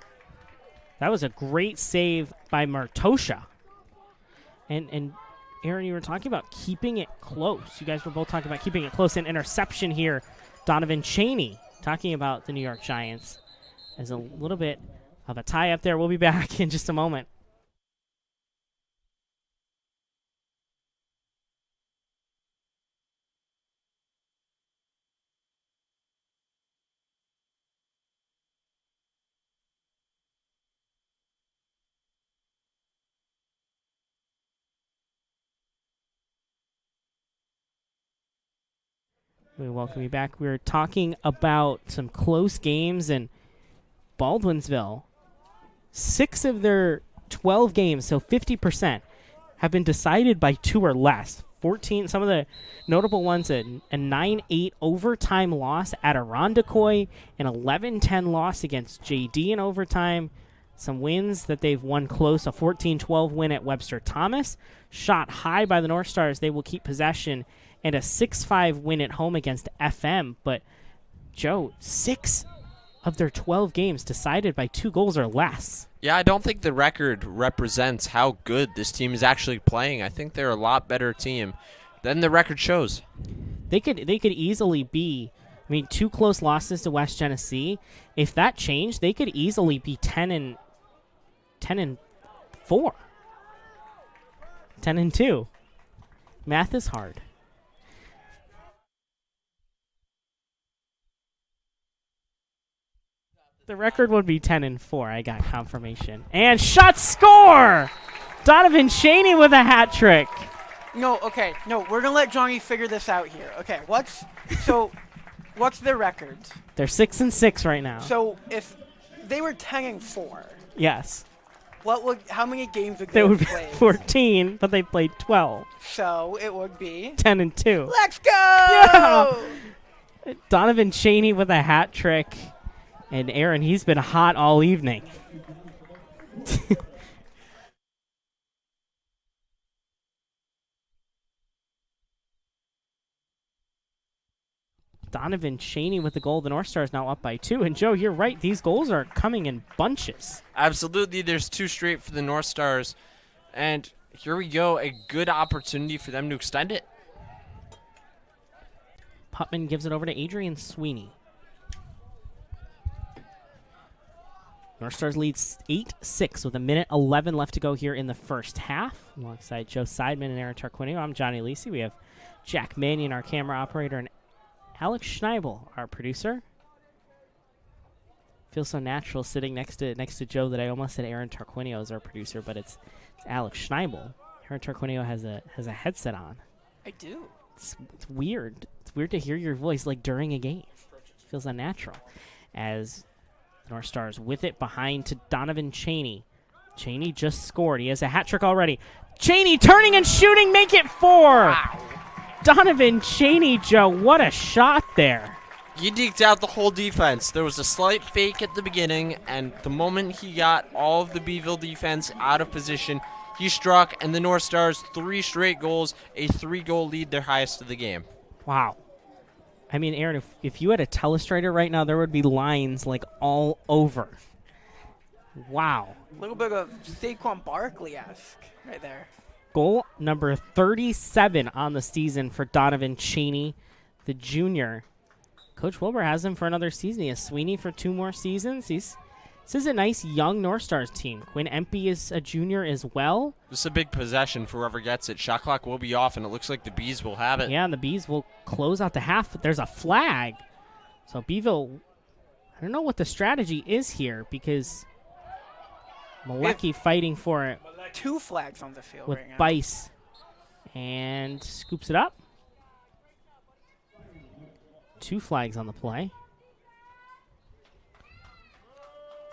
That was a great save by Martosha. And Aaron, you were talking about keeping it close. You guys were both talking about keeping it close. An interception here. Donovan Cheney talking about the New York Giants as a little bit of a tie up there. We'll be back in just a moment. We welcome you back. We were talking about some close games, and Baldwinsville, 6 of their 12 games, so 50%, have been decided by 2 or less. 14, some of the notable ones, a 9-8 overtime loss at Irondequoit, an 11-10 loss against JD in overtime, some wins that they've won close, a 14-12 win at Webster Thomas, shot high by the North Stars. They will keep possession, and a 6-5 win at home against FM. But, Joe, 6 of their 12 games decided by 2 goals or less. Yeah, I don't think the record represents how good this team is actually playing. I think they're a lot better team than the record shows. They could easily be, 2 close losses to West Genesee. If that changed, they could easily be 10-4. 10-2. Math is hard. The record would be 10-4. I got confirmation. And shot score! Donovan Cheney with a hat trick. No, okay. No, we're going to let Johnny figure this out here. Okay, so What's their record? They're 6-6 right now. So if they were 10-4, Yes. how many games would They they would have be played? 14, but they played 12. So it would be 10-2. Let's go! Yeah! Donovan Chaney with a hat trick. And Aaron, he's been hot all evening. Donovan Chaney with the goal. The North Stars now up by 2. And Joe, you're right. These goals are coming in bunches. Absolutely. There's 2 straight for the North Stars. And here we go. A good opportunity for them to extend it. Putman gives it over to Adrian Sweeney. North Stars leads 8-6 with 1:11 left to go here in the first half. Alongside Joe Seidman and Aaron Tarquinio, I'm Johnny Lisi. We have Jack Mannion, our camera operator, and Alex Schneible, our producer. Feels so natural sitting next to Joe that I almost said Aaron Tarquinio is our producer, but it's Alex Schneible. Aaron Tarquinio has a headset on. I do. It's weird. It's weird to hear your voice like during a game. It feels unnatural. As the North Stars with it behind to Donovan Chaney. Chaney just scored. He has a hat trick already. Chaney turning and shooting, make it 4. Wow. Donovan Chaney, Joe, what a shot there. He deked out the whole defense. There was a slight fake at the beginning, and the moment he got all of the Beeville defense out of position, he struck, and the North Stars 3 straight goals, a 3-goal lead, their highest of the game. Wow. I mean, Aaron, if you had a telestrator right now, there would be lines like all over. Wow. A little bit of Saquon Barkley-esque right there. Goal number 37 on the season for Donovan Chaney, the junior. Coach Wilbur has him for another season. He has Sweeney for 2 more seasons. This is a nice young North Stars team. Quinn Empey is a junior as well. This is a big possession for whoever gets it. Shot clock will be off, and it looks like the Bees will have it. Yeah, and the Bees will close out the half, but there's a flag. So Beeville, I don't know what the strategy is here because Malecki fighting for it 2 flags on the field with right now. Bice. And scoops it up. 2 flags on the play.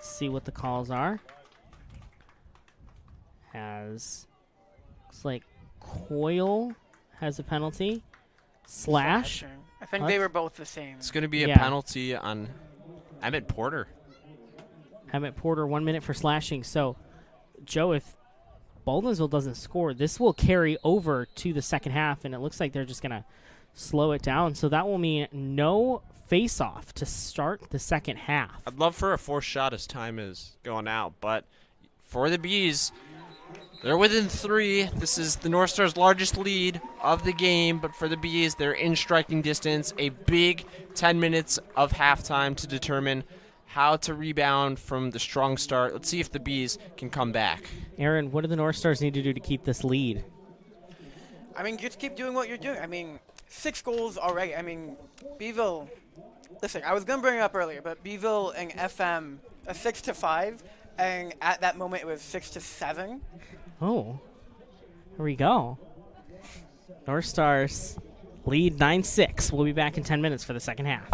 See what the calls are. Looks like Coyle has a penalty. Slash. Slashing. I think they were both the same. It's going to be a Yeah. penalty on Emmett Porter. Emmett Porter 1 minute for slashing. So, Joe, if Baldwinsville doesn't score, this will carry over to the second half, and it looks like they're just going to slow it down. So that will mean no face-off to start the second half. I'd love for a 4th shot as time is going out, but for the Bees, they're within 3. This is the North Stars' largest lead of the game, but for the Bees, they're in striking distance. A big 10 minutes of halftime to determine how to rebound from the strong start. Let's see if the Bees can come back. Aaron, what do the North Stars need to do to keep this lead? I mean, just keep doing what you're doing. I mean, 6 goals already. I mean, Beeville, listen, I was going to bring it up earlier, but Beeville and FM, a 6-5, and at that moment it was 6-7. Oh, here we go. North Stars lead 9-6. We'll be back in 10 minutes for the second half.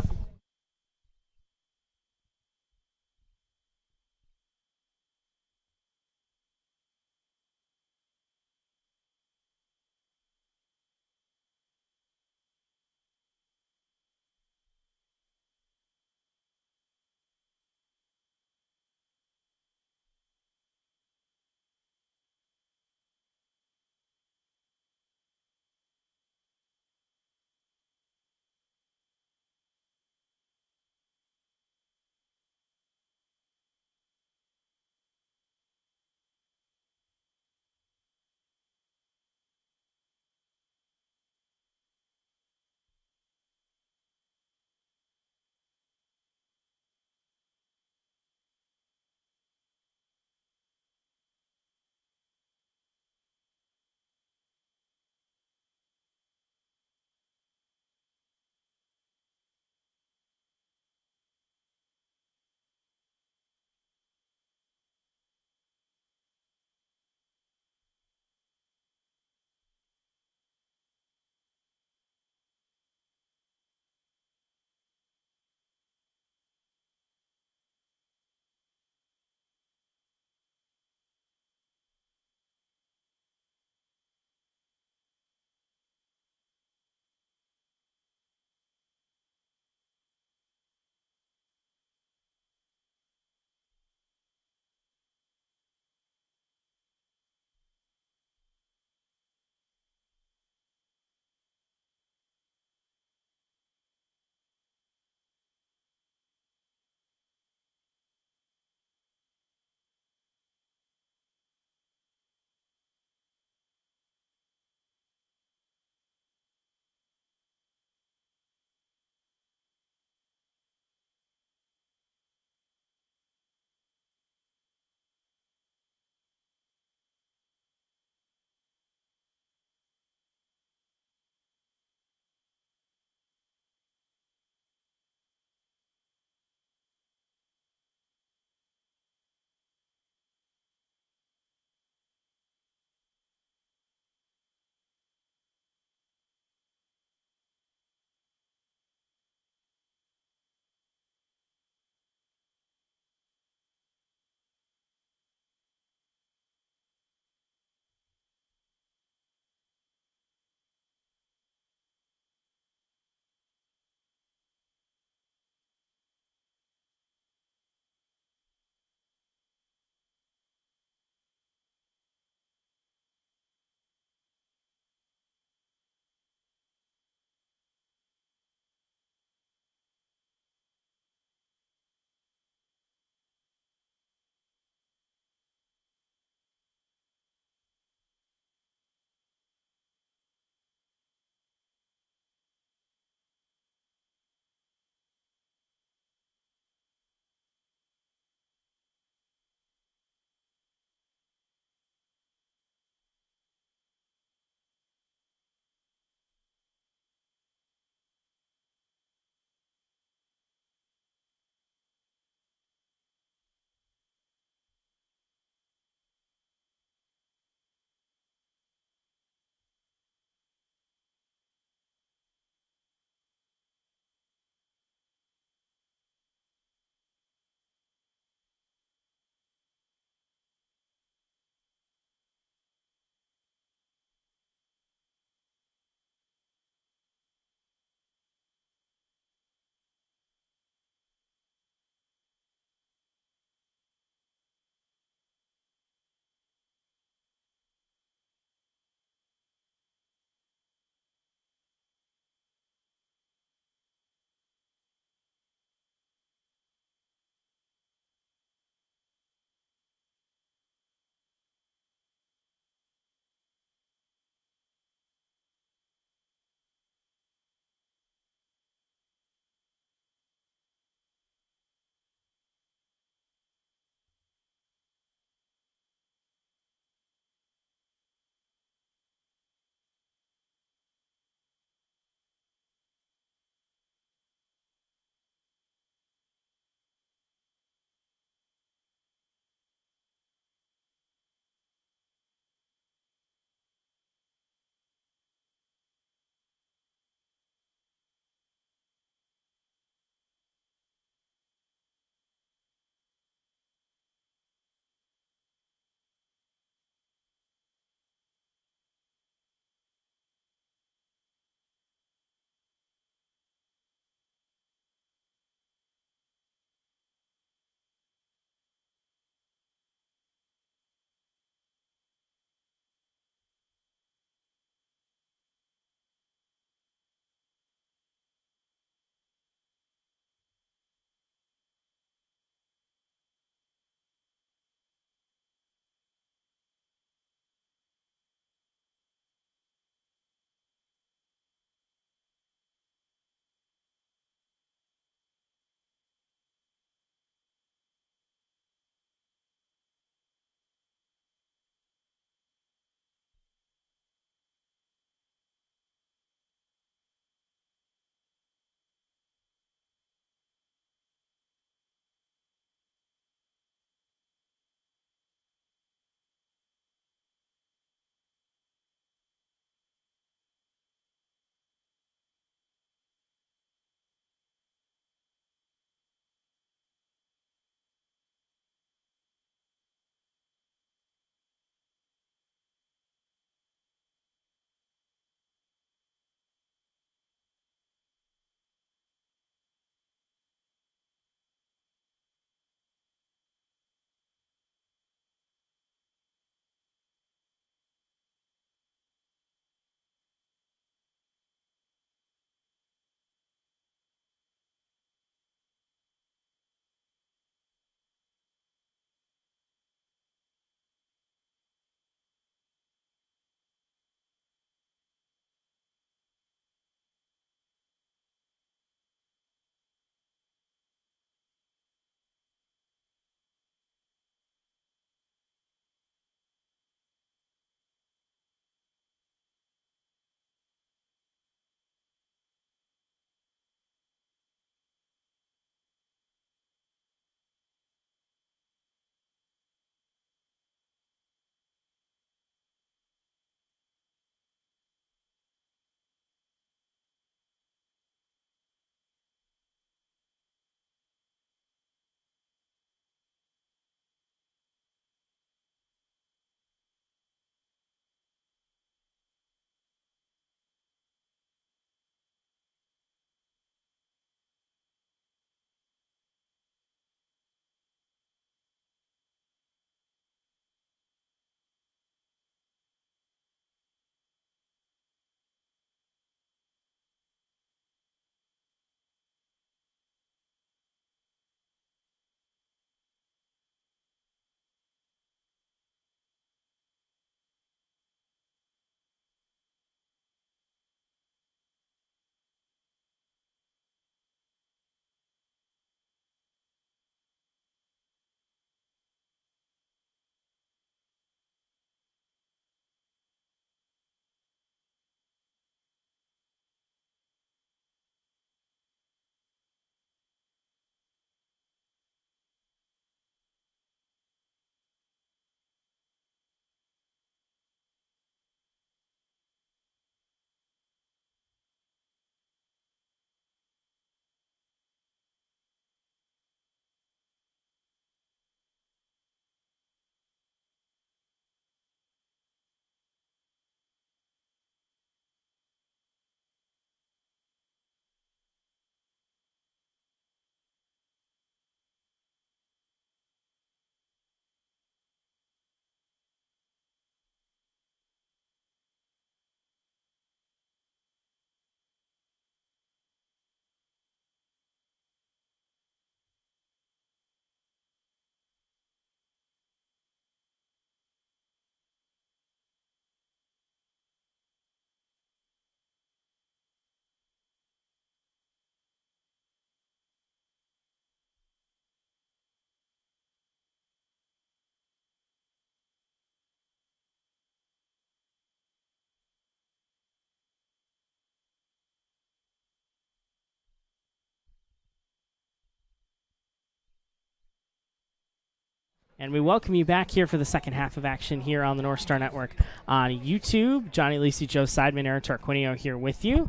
And we welcome you back here for the second half of action here on the North Star Network on YouTube. Johnny, Lisi, Joe Seidman, Aaron Tarquinio here with you.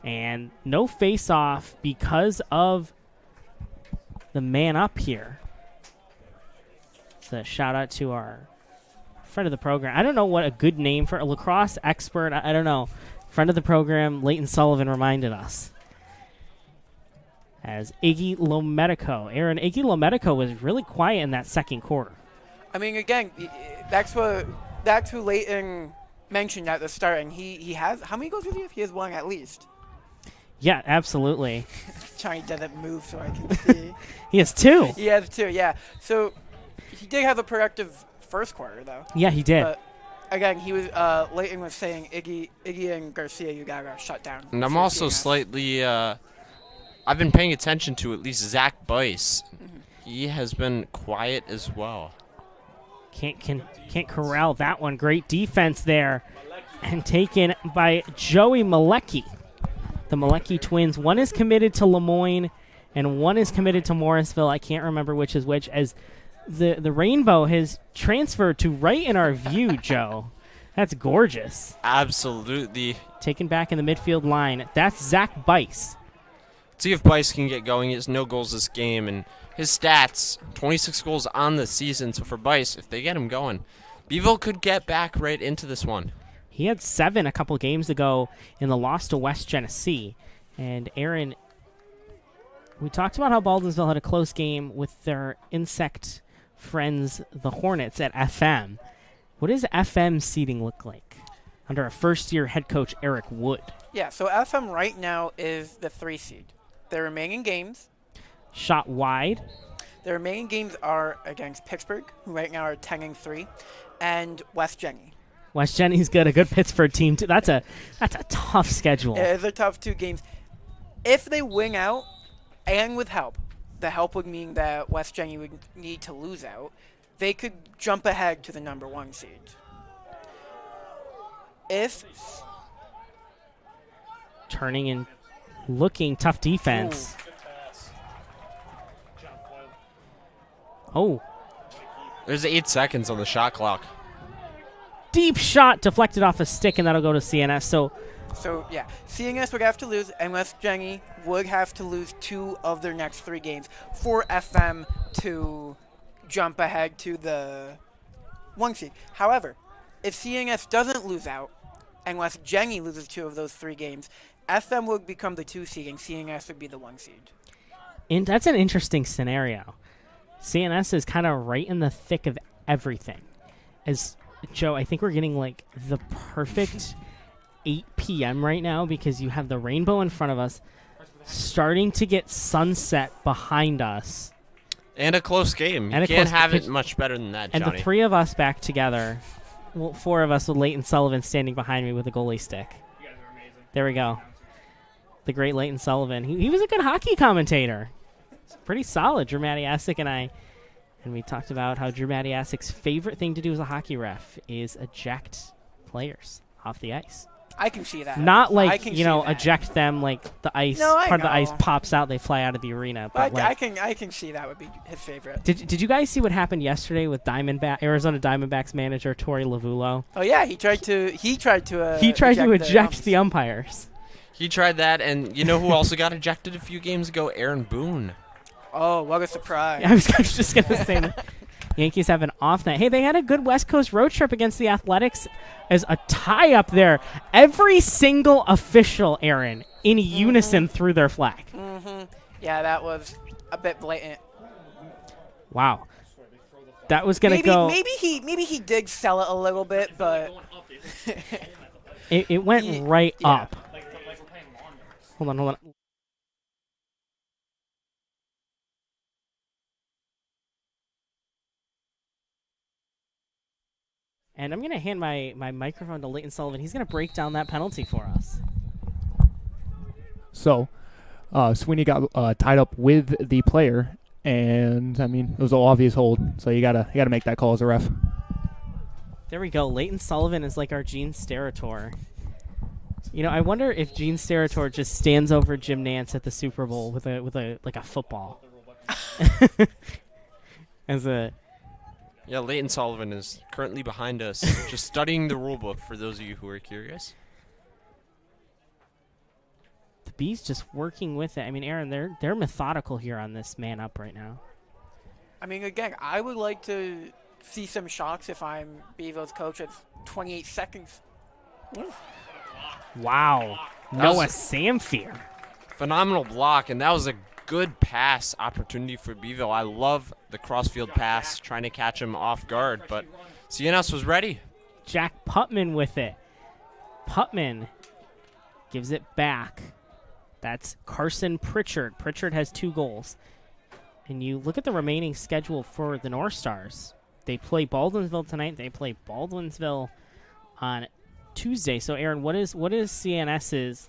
And no face-off because of the man up here. So a shout-out to our friend of the program. I don't know what a good name for a lacrosse expert. I don't know. Friend of the program, Leighton Sullivan, reminded us. As Iggy Lomedico. Aaron, Iggy Lomedico was really quiet in that second quarter. I mean, again, that's who Leighton mentioned at the start, and he has, how many goals does he have? He has one at least. Yeah, absolutely. Johnny doesn't move so I can see. He has two. He has two, yeah. So he did have a productive first quarter, though. Yeah, he did. But again, he was Leighton was saying Iggy and Garcia, you gotta shut down. And I'm also slightly I've been paying attention to at least Zach Bice. He has been quiet as well. Can't corral that one. Great defense there. And taken by Joey Malecki. The Malecki twins. One is committed to Lemoyne and one is committed to Morrisville. I can't remember which is which, as the rainbow has transferred to right in our view, Joe. That's gorgeous. Absolutely. Taken back in the midfield line. That's Zach Bice. See if Bice can get going. He has no goals this game, and his stats, 26 goals on the season. So for Bice, if they get him going, Beeville could get back right into this one. He had 7 a couple games ago in the loss to West Genesee. And Aaron, we talked about how Baldwinsville had a close game with their insect friends, the Hornets, at FM. What does FM seeding look like under a first-year head coach, Eric Wood? Yeah, so FM right now is the 3 seed. Their remaining games. Shot wide. Their remaining games are against Pittsburgh, who right now are 10-3, and West Genny. West Genny's good, a good Pittsburgh team too. That's a tough schedule. Yeah, it's a tough 2 games. If they win out, and with help, the help would mean that West Genny would need to lose out, they could jump ahead to the number 1 seed. If turning and looking, tough defense. Oh. There's 8 seconds on the shot clock. Deep shot deflected off a stick, and that'll go to CNS. So yeah, CNS would have to lose, and West Genny would have to lose 2 of their next 3 games for FM to jump ahead to the 1 seed. However, if CNS doesn't lose out, and West Genny loses 2 of those 3 games, FM would become the 2 seed, and CNS would be the 1 seed. And that's an interesting scenario. CNS is kind of right in the thick of everything. As Joe, I think we're getting like the perfect 8 p.m. right now because you have the rainbow in front of us, starting to get sunset behind us. And a close game. You can't have it much better than that, Johnny. And the 3 of us back together, well, 4 of us with Leighton Sullivan standing behind me with a goalie stick. You guys are amazing. There we go. The great Leighton Sullivan. He was a good hockey commentator. Pretty solid, Drew Matiasik and I. And we talked about how Drew Matiasik's favorite thing to do as a hockey ref is eject players off the ice. I can see that. Not like, eject them like the ice, part of the ice know. pops out, they fly out of the arena. But I can see that would be his favorite. Did you guys see what happened yesterday with Arizona Diamondbacks manager Torey Lavulo? Oh yeah, he tried to eject the umpires. He tried that, and you know who also got ejected a few games ago? Aaron Boone. Oh, what a surprise. I was just going to say that. Yankees have an off night. Hey, they had a good West Coast road trip against the Athletics as a tie up there. Every single official, Aaron, in unison threw their flag. Yeah, that was a bit blatant. Wow. That was going to go. Maybe he did sell it a little bit, but it went right up. Hold on. And I'm going to hand my microphone to Leighton Sullivan. He's going to break down that penalty for us. So, Sweeney got tied up with the player, and I mean it was an obvious hold. So you gotta make that call as a ref. There we go. Leighton Sullivan is like our Gene Steratore. I wonder if Gene Steratore just stands over Jim Nance at the Super Bowl with a football. Yeah, Leighton Sullivan is currently behind us, just studying the rule book for those of you who are curious. The Bees just working with it. I mean, Aaron, they're methodical here on this man up right now. I mean, again, I would like to see some shots if I'm Beeville's coach. It's 28 seconds. Wow. Noah Samfier. Phenomenal block, and that was a good pass opportunity for Beeville. I love the crossfield pass, trying to catch him off guard, but CNS was ready. Jack Putman with it. Putman gives it back. That's Carson Pritchard. Pritchard has 2 goals. And you look at the remaining schedule for the North Stars. They play Baldwinsville tonight. They play Baldwinsville on Tuesday. So, Aaron, what is CNS's?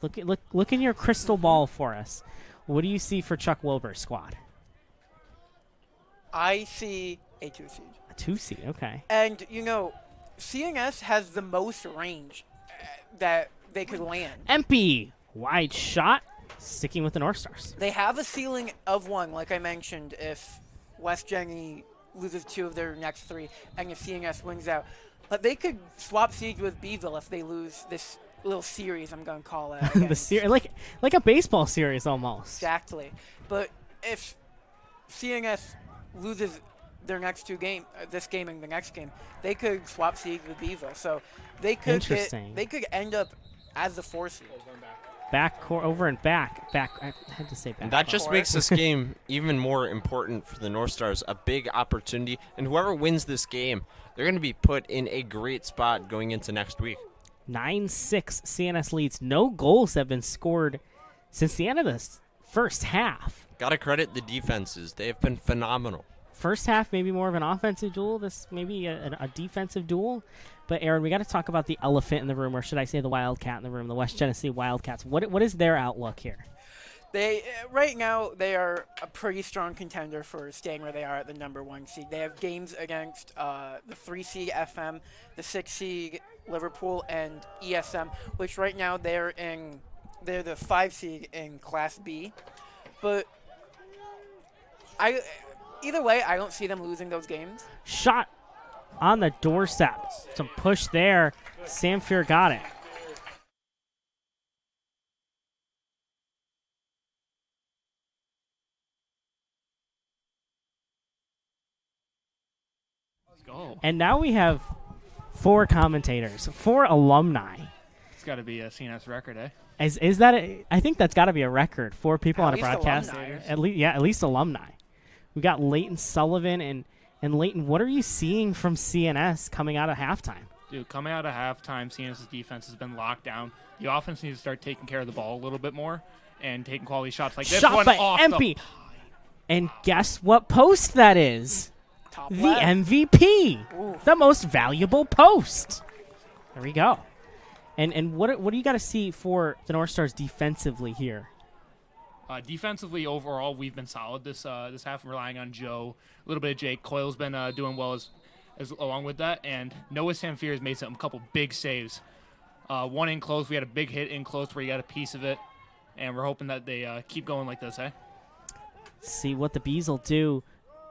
Look in your crystal ball for us. What do you see for Chuck Wilbur's squad? I see a 2 seed. A 2 seed, okay. And, you know, CNS has the most range that they could land. Empey, wide shot, sticking with the North Stars. They have a ceiling of 1, like I mentioned, if West Jenny loses 2 of their next 3 and if CNS wins out. But they could swap seeds with Beeville if they lose this little series, I'm going to call it. The like a baseball series almost. Exactly. But if CNS loses their next 2 games, this game and the next game, they could swap seeds with Beeville. So they could they could end up as the 4 seed. Over and back. I had to say back. And that just makes this game even more important for the North Stars. A big opportunity. And whoever wins this game, they're going to be put in a great spot going into next week. 9-6 CNS leads. No goals have been scored since the end of the first half. Got to credit the defenses. They have been phenomenal. First half, maybe more of an offensive duel. This maybe a defensive duel. But, Aaron, we got to talk about the elephant in the room, or should I say the wildcat in the room, the West Genesee Wildcats. What is their outlook here? Right now, they are a pretty strong contender for staying where they are at the number 1 seed. They have games against the 3 seed FM, the 6 seed Liverpool, and ESM, which right now they're the 5 seed in Class B. But either way, I don't see them losing those games. Shot on the doorstep. Some push there. Samfier got it. Let's go. And now we have 4 commentators, 4 alumni. It's got to be a CNS record, eh? Is that I think that's got to be a record. 4 people At on a least broadcast. alumni. At least alumni. We got Leighton Sullivan and Leighton. What are you seeing from CNS coming out of halftime? Dude, coming out of halftime, CNS's defense has been locked down. The offense needs to start taking care of the ball a little bit more and taking quality shots like this Shot one by off Empey. And guess what post that is? Top The left. MVP. Ooh. The most valuable post. There we go. And what do you got to see for the North Stars defensively here? Defensively, overall, we've been solid this half, relying on Joe, a little bit of Jake. Coyle's been doing well as along with that, and Noah Samfier has made a couple big saves. One in close, we had a big hit in close where he got a piece of it, and we're hoping that they keep going like this, eh? See what the Bees will do.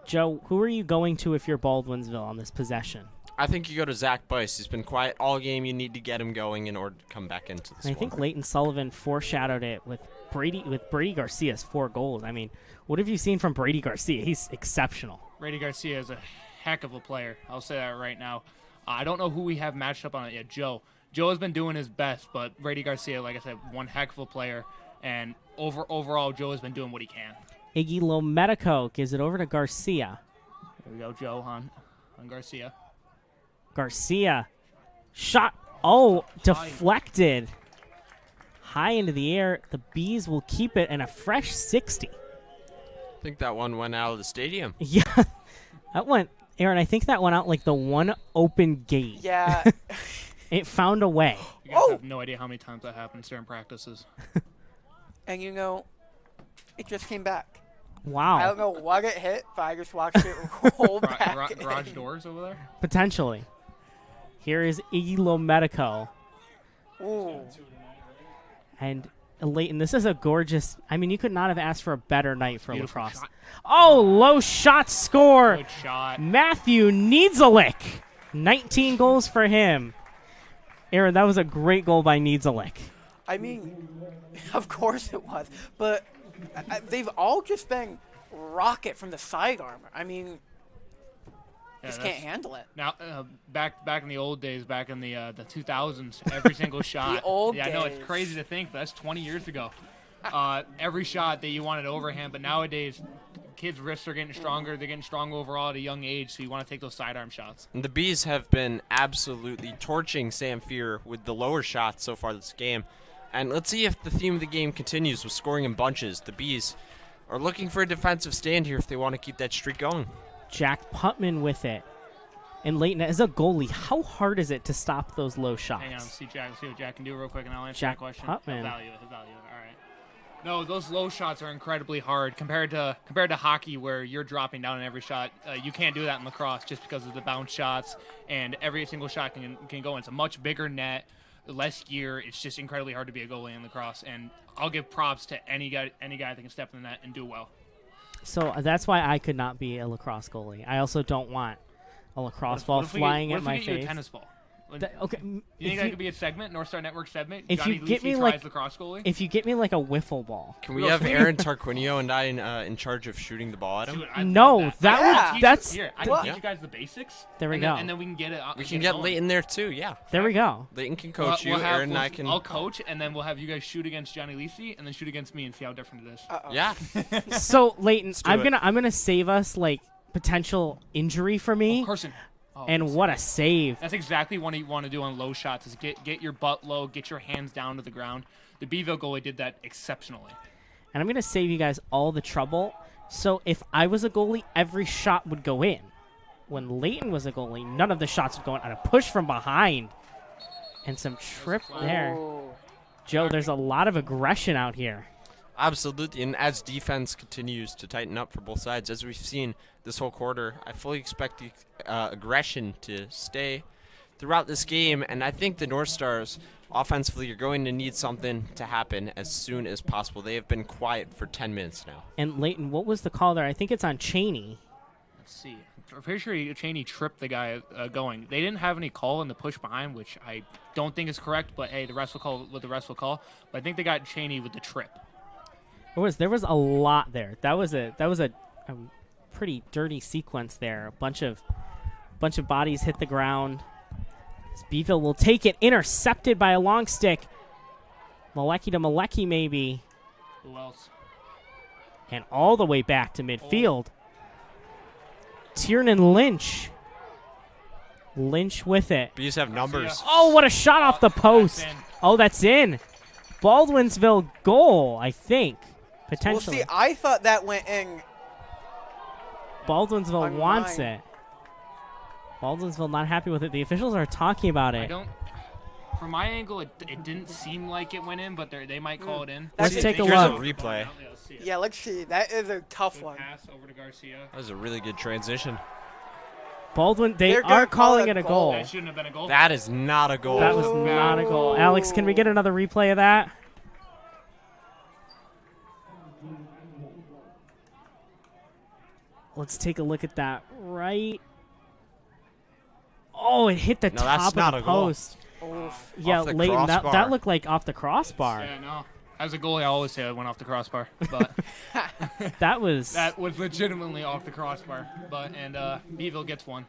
Joe, who are you going to if you're Baldwinsville on this possession? I think you go to Zach Bice. He's been quiet all game. You need to get him going in order to come back into the And squad. I think Leighton Sullivan foreshadowed it with Brady Garcia's 4 goals. I mean, what have you seen from Brady Garcia? He's exceptional. Brady Garcia is a heck of a player. I'll say that right now. I don't know who we have matched up on it yet. Joe has been doing his best, but Brady Garcia, like I said, one heck of a player. And overall, Joe has been doing what he can. Iggy Lomedico gives it over to Garcia. There we go, Joe on Garcia. Garcia. Shot. Oh, deflected. High into the air. The Bees will keep it and a fresh 60. I think that one went out of the stadium. Yeah. That went, Aaron, I think that went out like the one open gate. Yeah. It found a way. You guys have no idea how many times that happens during practices. And you know, it just came back. Wow. I don't know what it hit, but I just watched it roll back. Garage doors over there? Potentially. Here is Iggy Lomedico. Ooh. And Leighton, this is a gorgeous. I mean, you could not have asked for a better night for Beautiful lacrosse. shot. Oh, low shot score. Good shot. Matthew Niedzalik. 19 goals for him. Aaron, that was a great goal by Niedzalik. I mean, of course it was. But they've all just been rocket from the sidearm. I mean, just can't handle it. Now, back in the old days, back in the 2000s, every single shot. The old I know it's days. crazy to think, but that's 20 years ago. Every shot that you wanted overhand, but nowadays, kids' wrists are getting stronger. They're getting stronger overall at a young age, so you want to take those sidearm shots. And the Bees have been absolutely torching Sam Fear with the lower shots so far this game. And let's see if the theme of the game continues with scoring in bunches. The Bees are looking for a defensive stand here if they want to keep that streak going. Jack Putman with it. And Leighton, as a goalie, how hard is it to stop those low shots? Hang on, see what Jack can do real quick, and I'll answer Jack that question. Putman. He'll value it. All right. No, those low shots are incredibly hard compared to hockey, where you're dropping down in every shot. You can't do that in lacrosse just because of the bounce shots, and every single shot can go in. It's a much bigger net, less gear. It's just incredibly hard to be a goalie in lacrosse, and I'll give props to any guy that can step in the net and do well. So that's why I could not be a lacrosse goalie. I also don't want a lacrosse ball flying at my What if we get you face. a tennis ball? Okay, You think that could be a segment, North Star Network segment? if Johnny you get Lisi me tries like lacrosse goalie? if you get me like a wiffle ball. Can we have Aaron Tarquinio and I in charge of shooting the ball at him? Dude, I No, love that would- I'll teach that's- you, here. I th- can teach you guys the basics. There we and go. Then, and then we can get it. We can get going. Leighton there too, yeah. There we go. Leighton can coach you, Aaron and I can... I'll coach, and then we'll have you guys shoot against Johnny Lisi, and then shoot against me, and see how different it is. Yeah. So Leighton, do I'm it. gonna save us like potential injury for me. Carson. Oh, And what a save! That's exactly what you want to do on low shots: is get your butt low, get your hands down to the ground. The Beeville goalie did that exceptionally. And I'm gonna save you guys all the trouble. So if I was a goalie, every shot would go in. When Leighton was a goalie, none of the shots would go in. On a push from behind, and some trip there. Oh. Joe, there's a lot of aggression out here. Absolutely, and as defense continues to tighten up for both sides, as we've seen this whole quarter, I fully expect the aggression to stay throughout this game, and I think the North Stars offensively are going to need something to happen as soon as possible. They have been quiet for 10 minutes now. And Leighton, what was the call there? I think it's on Cheney. Let's see. I'm pretty sure Cheney tripped the guy going. They didn't have any call in the push behind, which I don't think is correct. But hey, the rest will call what the rest will call. But I think they got Cheney with the trip. There was a lot there. That was a pretty dirty sequence there. A bunch of bodies hit the ground. Beeville will take it, intercepted by a long stick. Malecki to Malecki maybe, Who else? and all the way back to midfield. Tiernan Lynch. Lynch with it. Bees have numbers. Oh, what a shot off the post. That's in. Oh, that's in. Baldwinsville goal, I think. Well, Potentially. see, I thought that went in. Baldwinsville on wants mine. it. Baldwinsville not happy with it. The officials are talking about I it. don't. From my angle, it didn't seem like it went in, but they might call it in. Let's take a Here's a look. replay. Yeah, let's see it. Yeah, let's see. That is a tough Good one. pass over to Garcia. That was a really good transition. Baldwin, they They're gonna are call calling it it a a goal. goal. That shouldn't have been a goal. That is not a goal. That was not a goal. Alex, can we get another replay of that? Let's take a look at that right. Oh, it hit the No, that's top not of a the goal. post. Oof. Yeah, Off the Leighton, that crossbar. looked like off the crossbar. Yeah, no. As a goalie, I always say I went off the crossbar, but That was that was legitimately off the crossbar. But Beeville gets one.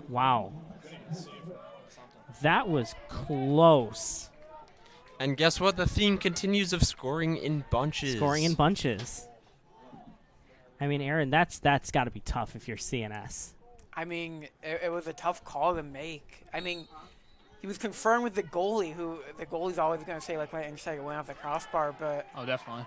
wow. That was close. And guess what? The theme continues of scoring in bunches. Scoring in bunches. I mean, Aaron, that's got to be tough if you're CNS. I mean, it was a tough call to make. I mean, he was confirmed with the goalie, who the goalie's always going to say, like, when it went off the crossbar. But Oh, definitely.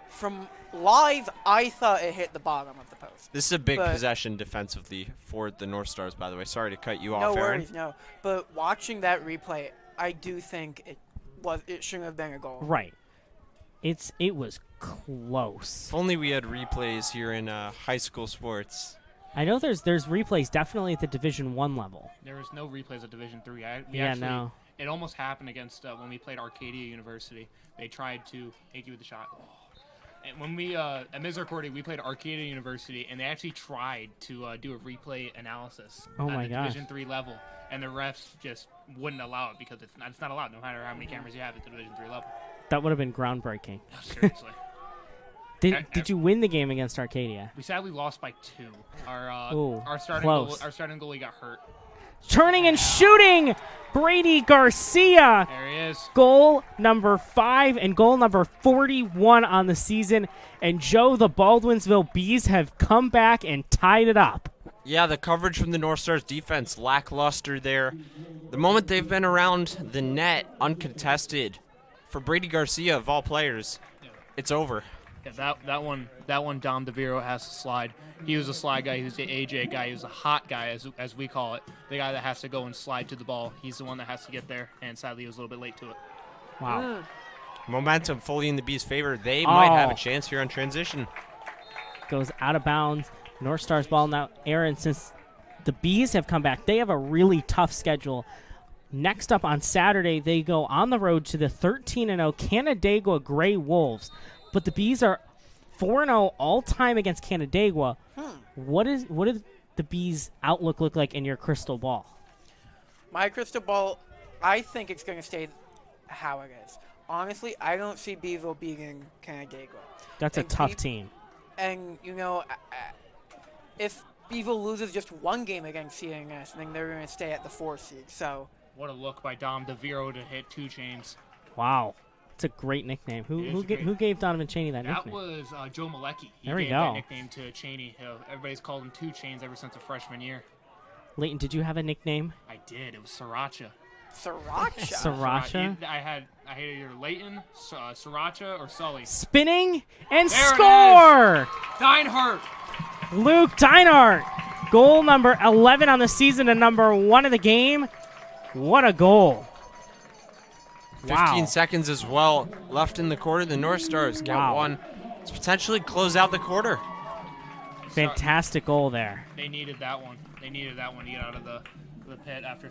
from live, I thought it hit the bottom of the post. This is a big But- possession defensively for the North Stars, by the way. Sorry to cut you No off, Aaron. worries, no. But watching that replay, I do think it shouldn't have been a goal. Right. It was close. If only we had replays here in high school sports. I know there's replays definitely at the Division 1 level. There was no replays at Division 3. Yeah, no. It almost happened against when we played Arcadia University. They tried to take you with the shot. And when we at Misericordia, we played Arcadia University, and they actually tried to do a replay analysis at the Division III level, and the refs just wouldn't allow it because it's not allowed, no matter how many cameras you have at the Division III level. That would have been groundbreaking. Seriously. Did you win the game against Arcadia? We sadly lost by 2. Our starting goalie got hurt. Turning and shooting, Brady Garcia. There he is. Goal number 5 and goal number 41 on the season. And Joe, the Baldwinsville Bees have come back and tied it up. Yeah, the coverage from the North Stars defense, lackluster there. The moment they've been around the net uncontested, for Brady Garcia of all players, it's over. Yeah, that one, Dom DeViro has to slide. He was a slide guy. He was the AJ guy. He was a hot guy, as we call it. The guy that has to go and slide to the ball. He's the one that has to get there, and sadly, he was a little bit late to it. Wow. Momentum fully in the Bees' favor. They might have a chance here on transition. Goes out of bounds. North Stars ball now. Aaron, since the Bees have come back, they have a really tough schedule. Next up on Saturday, they go on the road to the 13-0 Canandaigua Gray Wolves. But the Bees are 4-0 all-time against Canandaigua. What does the Bees' outlook look like in your crystal ball? My crystal ball, I think it's going to stay how it is. Honestly, I don't see Beeville beating Canandaigua. That's a tough team. And, you know, if Beeville loses just one game against CNS, then they're going to stay at the 4 seed. So, what a look by Dom DeViro to hit 2 chains. Wow. It's a great nickname. Who gave Donovan Cheney that nickname? That was Joe Malecki. He there we gave go. That nickname to Cheney. Everybody's called him 2 Chains ever since the freshman year. Leighton, did you have a nickname? I did. It was Sriracha. Sriracha? Sriracha? I had either Leighton, Sriracha, or Sully. Spinning and there score! Dinehart. Luke Dinehart. Goal number 11 on the season and number 1 of the game. What a goal. 15 seconds as well left in the quarter. The North Stars get one to potentially close out the quarter. Fantastic goal there. They needed that one. They needed that one to get out of the pit after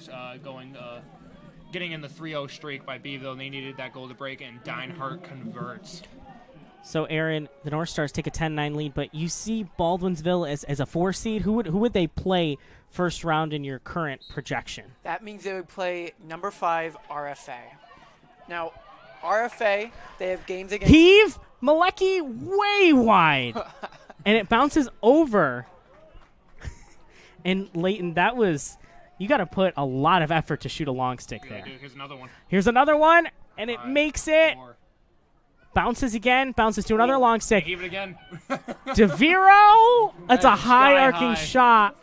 getting in the 3-0 streak by Beeville. They needed that goal to break, and Dinehart converts. So, Aaron, the North Stars take a 10-9 lead, but you see Baldwinsville as a 4 seed. Who would they play first round in your current projection? That means they would play number 5 RFA. Now, RFA, they have games against... Heave Malecki way wide. And it bounces over. And Leighton, that was... You got to put a lot of effort to shoot a long stick there. Here's another one. Here's another one, and it makes it. Bounces again, bounces to another long stick. Heave it again. DeViro! That's a high-arcing shot.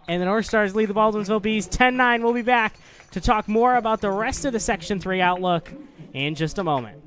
And the North Stars lead the Baldwinsville Bees 10-9. We'll be back to talk more about the rest of the Section 3 outlook in just a moment.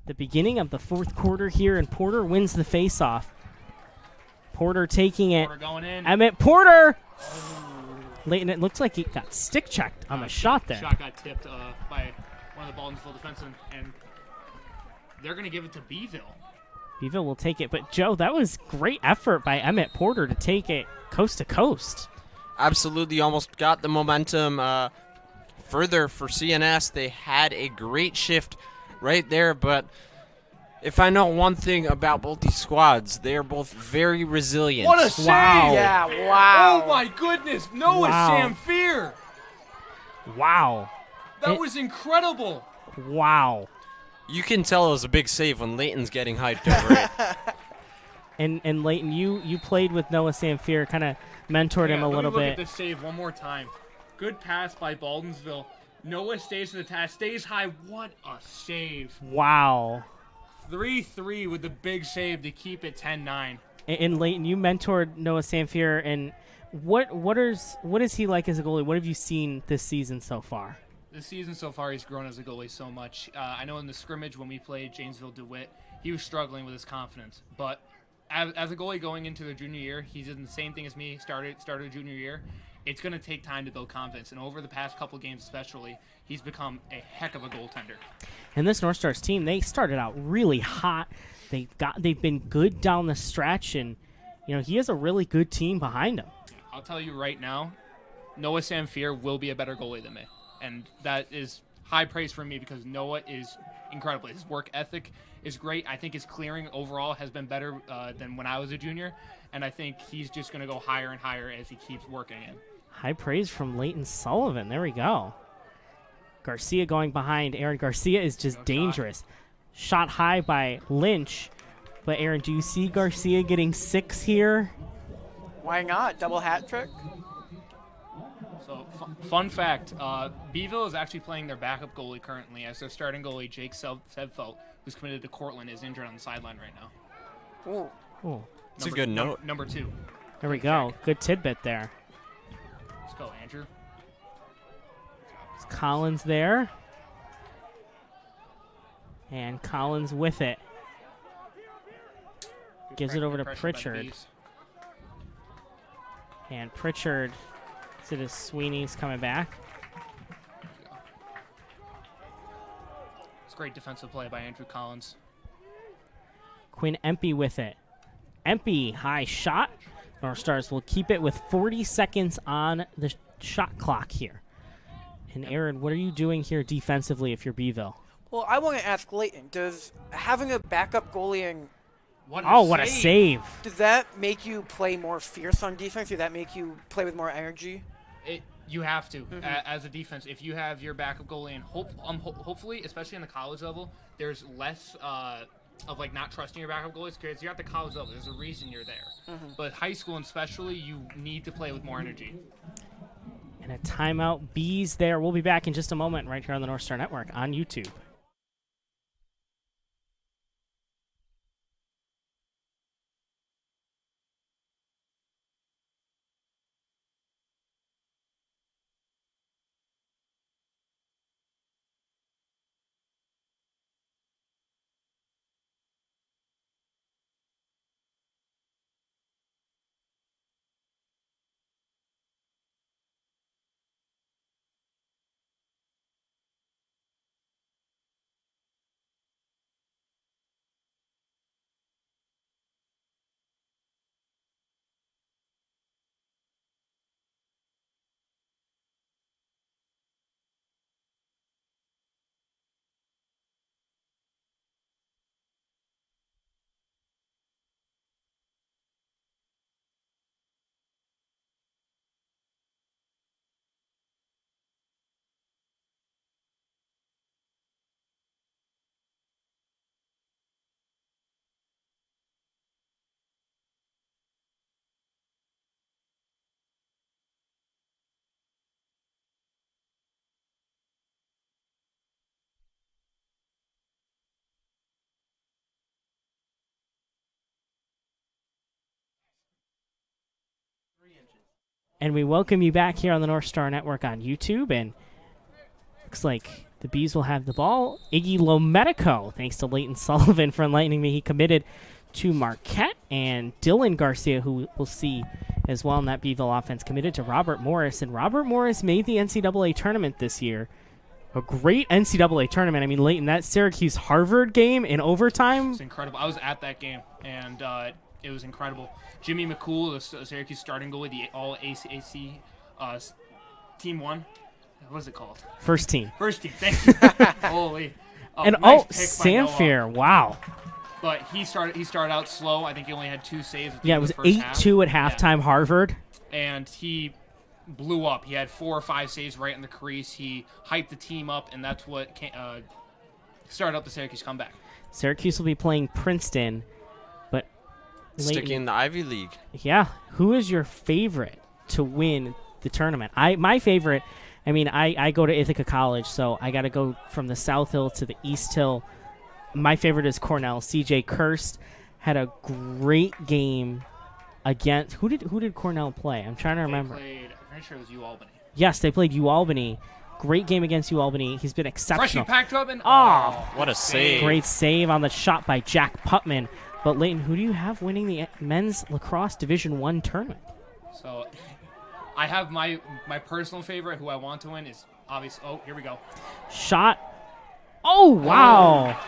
The beginning of the fourth quarter here, and Porter wins the faceoff. Porter taking it. Porter going in. Emmett Porter Leighton, it looks like he got stick checked on the shot there. Shot got tipped by one of the Baldwinsville defensemen, and they're going to give it to Beeville. Beeville will take it. But, Joe, that was great effort by Emmett Porter to take it coast to coast. Absolutely, almost got the momentum further for CNS. They had a great shift right there, but if I know one thing about both these squads, they are both very resilient. What a save! Wow. Yeah, wow. Oh, my goodness. Noah Samfier. Wow. That was incredible. Wow. You can tell it was a big save when Leighton's getting hyped over it. And Leighton, you played with Noah Samfier, kind of mentored him a little Look bit. at this save one more time. Good pass by Baldwinsville. Noah stays to the task, stays high. What a save. Wow. 3-3 with the big save to keep it 10-9. And Leighton, you mentored Noah Samfier, and what is he like as a goalie? What have you seen this season so far? This season so far, he's grown as a goalie so much. I know in the scrimmage when we played Janesville DeWitt, he was struggling with his confidence. But as a goalie going into the junior year, he's in the same thing as me, started junior year. It's going to take time to build confidence. And over the past couple games especially, he's become a heck of a goaltender. And this North Stars team, they started out really hot. They've been good down the stretch, and he has a really good team behind him. I'll tell you right now, Noah Samfier will be a better goalie than me. And that is high praise for me because Noah is incredible. His work ethic is great. I think his clearing overall has been better than when I was a junior. And I think he's just going to go higher and higher as he keeps working in. High praise from Leighton Sullivan. There we go. Garcia going behind. Aaron Garcia is just dangerous. Shot high by Lynch. But, Aaron, do you see Garcia getting 6 here? Why not? Double hat trick? So, fun fact, Beeville is actually playing their backup goalie currently as their starting goalie, Jake Sedfelt, who's committed to Cortland, is injured on the sideline right now. Ooh. Ooh. It's a good note. Number 2. There we go. Good tidbit there. Let's go, Andrew. It's Collins there. And Collins with it. Gives it over to Pritchard. And Pritchard, so it is Sweeney's coming back. It's great defensive play by Andrew Collins. Quinn Empey with it. Empey, high shot. North Stars will keep it with 40 seconds on the shot clock here. And Aaron, what are you doing here defensively if you're Beeville? Well, I want to ask Leighton, does having a backup goalie and What a save. does that make you play more fierce on defense? Does that make you play with more energy? You have to, as a defense. If you have your backup goalie, and hopefully, especially in the college level, there's less of not trusting your backup goalies because you're at the college level. There's a reason you're there. But high school and especially, you need to play with more energy. And a timeout. Bees there. We'll be back in just a moment right here on the North Star Network on YouTube. And we welcome you back here on the North Star Network on YouTube. And looks like the Bees will have the ball. Iggy Lomedico, thanks to Leighton Sullivan for enlightening me. He committed to Marquette. And Dylan Garcia, who we'll see as well in that Beeville offense, committed to Robert Morris. And Robert Morris made the NCAA tournament this year. A great NCAA tournament. I mean, Leighton, that Syracuse-Harvard game in overtime. It's incredible. I was at that game, and it was incredible. Jimmy McCool, the Syracuse starting goalie, the All-ACAC Team 1. What is it called? First team. First team, thank you. Holy. And nice pick by Sanfair, Noah. wow. But he started out slow. I think he only had 2 saves. Yeah, it was 8-2 at halftime, Harvard. And he blew up. He had 4 or 5 saves right in the crease. He hyped the team up, and that's what started up the Syracuse comeback. Syracuse will be playing Princeton, but Sticking in the Ivy League. Yeah, who is your favorite to win the tournament? My favorite, I mean, I go to Ithaca College, so I got to go from the South Hill to the East Hill. My favorite is Cornell. C.J. Kirst had a great game against who did Cornell play? I'm trying to remember. I'm pretty sure it was UAlbany. Yes, they played UAlbany. Great game against UAlbany. He's been exceptional. Freshie Pac-12 and what a save! Great save on the shot by Jack Putman. But Leighton, who do you have winning the men's lacrosse Division I tournament? So, I have my personal favorite, who I want to win, is obvious. Oh, here we go. Shot. Oh wow!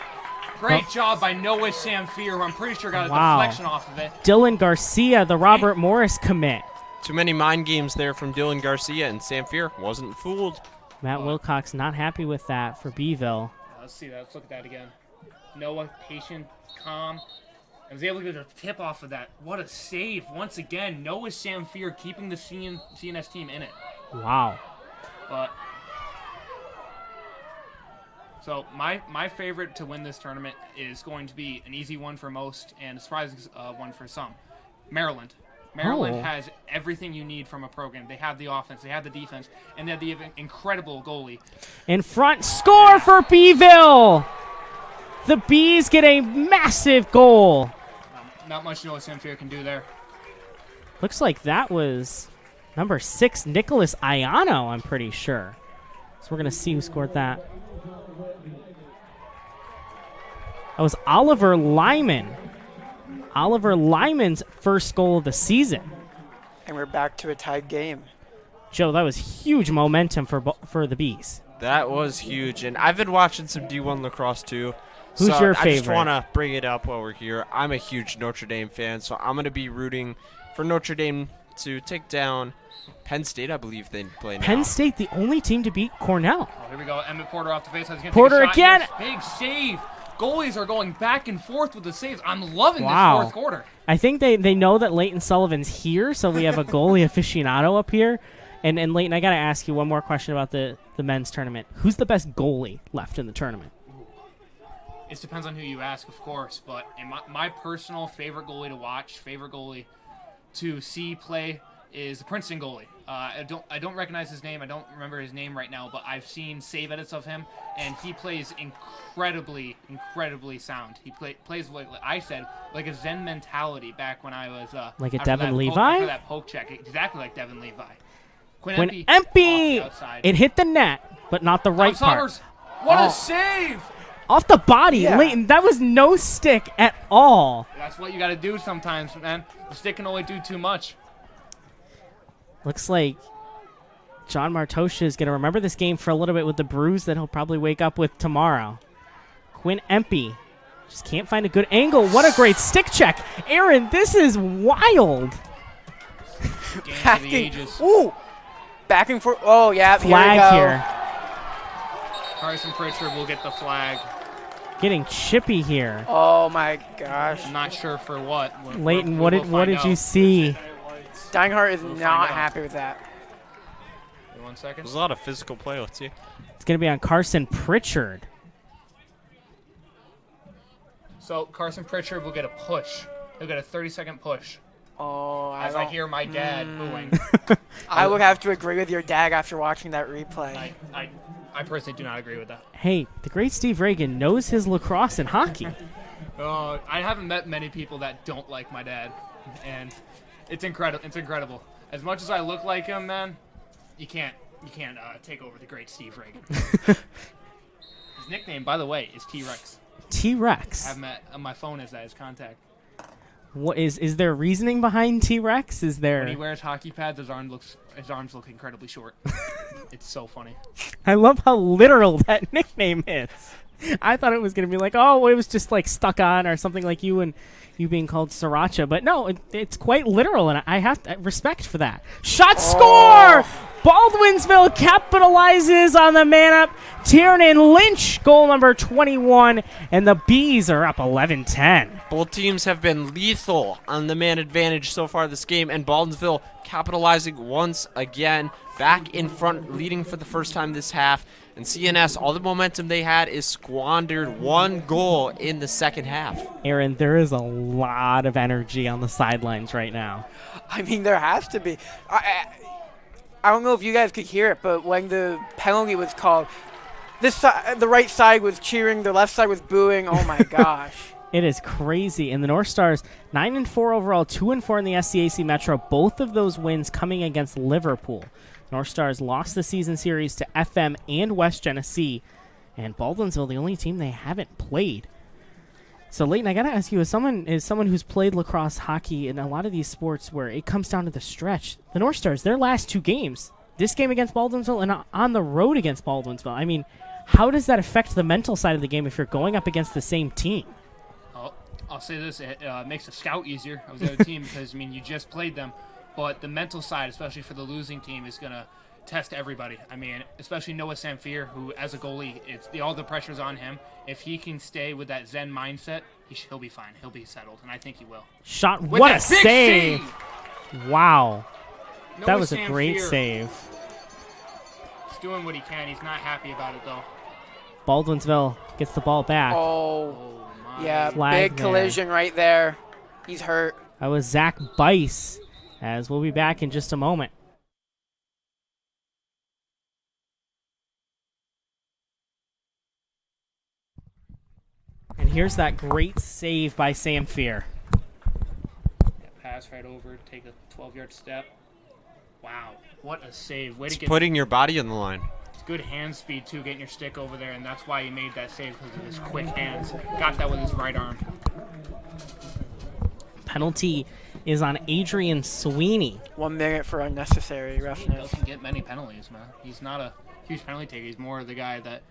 Great job by Noah Samfier, who I'm pretty sure got a deflection off of it. Dylan Garcia, the Robert Morris commit. Too many mind games there from Dylan Garcia, and Samfier wasn't fooled. Matt Wilcox not happy with that for Beeville. Let's see that. Let's look at that again. Noah, patient, calm. I was able to get a tip off of that. What a save. Once again, Noah Samfier keeping the CNS team in it. Wow. But so my favorite to win this tournament is going to be an easy one for most and a surprising one for some. Maryland. Maryland has everything you need from a program. They have the offense, they have the defense, and they have the incredible goalie. In front, score for Beeville! The Bees get a massive goal. Not much Noah Samfier can do there. Looks like that was number 6, Nicholas Ayano, I'm pretty sure. So we're going to see who scored that. That was Oliver Lyman. Oliver Lyman's first goal of the season. And we're back to a tied game. Joe, that was huge momentum for the Bees. That was huge, and I've been watching some D1 lacrosse too. Who's so your I favorite? just want to bring it up while we're here. I'm a huge Notre Dame fan, so I'm going to be rooting for Notre Dame to take down Penn State. I believe they play now. Penn State, the only team to beat Cornell. Oh, here we go. Emmett Porter off the face. Porter again. Big save. Goalies are going back and forth with the saves. I'm loving this fourth quarter. I think they know that Leighton Sullivan's here, so we have a goalie aficionado up here. And Leighton, I got to ask you one more question about the men's tournament. Who's the best goalie left in the tournament? It depends on who you ask, of course. But in my personal favorite goalie to watch, favorite goalie to see play is the Princeton goalie. I don't recognize his name. I don't remember his name right now, but I've seen save edits of him, and he plays incredibly sound. He plays like I said, like a Zen mentality back when I was like a Devin Levi. For that poke check, exactly like Devin Levi. Quinn Empey, it hit the net, but not the right part. What a save! Off the body, Leighton. That was no stick at all. That's what you got to do sometimes, man. The stick can only do too much. Looks like John Martosha is going to remember this game for a little bit with the bruise that he'll probably wake up with tomorrow. Quinn Empey just can't find a good angle. What a great stick check. Aaron, this is wild. Ooh. Back and forth. Oh, yeah. Flag here. Carson Pritchard will get the flag. Getting chippy here. Oh, my gosh. I'm not sure for what. Leighton, what did you see? Steinhardt is not happy with that. Wait 1 second. There's a lot of physical play. Let's see. It's going to be on Carson Pritchard. So Carson Pritchard will get a push. He'll get a 30-second push. Oh, I hear my dad booing. I would have to agree with your dad after watching that replay. I personally do not agree with that. Hey, the great Steve Reagan knows his lacrosse and hockey. I haven't met many people that don't like my dad, and it's incredible. It's incredible. As much as I look like him, man, you can't take over the great Steve Reagan. His nickname, by the way, is T-Rex. T-Rex. I have him on my phone as that his contact. What is there reasoning behind T-Rex? Is there? When he wears hockey pads, his arms look incredibly short. It's so funny. I love how literal that nickname is. I thought it was gonna be like, oh, it was just like stuck on or something like you being called Sriracha, but no, it's quite literal, and I have respect for that. Shot score! Baldwinsville capitalizes on the man up. Tiernan Lynch, goal number 21, and the Bees are up 11-10. Both teams have been lethal on the man advantage so far this game, and Baldwinsville capitalizing once again, back in front, leading for the first time this half. And CNS, all the momentum they had is squandered. 1 goal in the second half. Aaron, there is a lot of energy on the sidelines right now. I mean, there has to be. I don't know if you guys could hear it, but when the penalty was called, the right side was cheering, the left side was booing. Oh my gosh. It is crazy. And the North Stars, 9-4 overall, 2-4 in the SCAC Metro. Both of those wins coming against Liverpool. North Stars lost the season series to FM and West Genesee, and Baldwinsville the only team they haven't played. So, Leighton, I got to ask you, as someone who's played lacrosse, hockey, and a lot of these sports where it comes down to the stretch, the North Stars, their last 2 games, this game against Baldwinsville and on the road against Baldwinsville, I mean, how does that affect the mental side of the game if you're going up against the same team? I'll say this, it makes a scout easier of the other team because, I mean, you just played them. But the mental side, especially for the losing team, is going to test everybody. I mean, especially Noah Samphir, who, as a goalie, all the pressure's on him. If he can stay with that Zen mindset, he'll be fine. He'll be settled, and I think he will. Shot, what a save! Wow. That was a great save. He's doing what he can. He's not happy about it, though. Baldwinsville gets the ball back. Oh my. Yeah, Flag big collision right there. He's hurt. That was Zach Bice, as we'll be back in just a moment. And here's that great save by Samphir. Pass right over, take a 12-yard step. Wow, what a save. Way It's to get putting your body on the line. It's good hand speed, too, getting your stick over there, and that's why he made that save, because of his quick hands. Got that with his right arm. Penalty is on Adrian Sweeney. 1 minute for unnecessary He roughness. doesn't get many penalties, man. He's not a huge penalty taker. He's more the guy that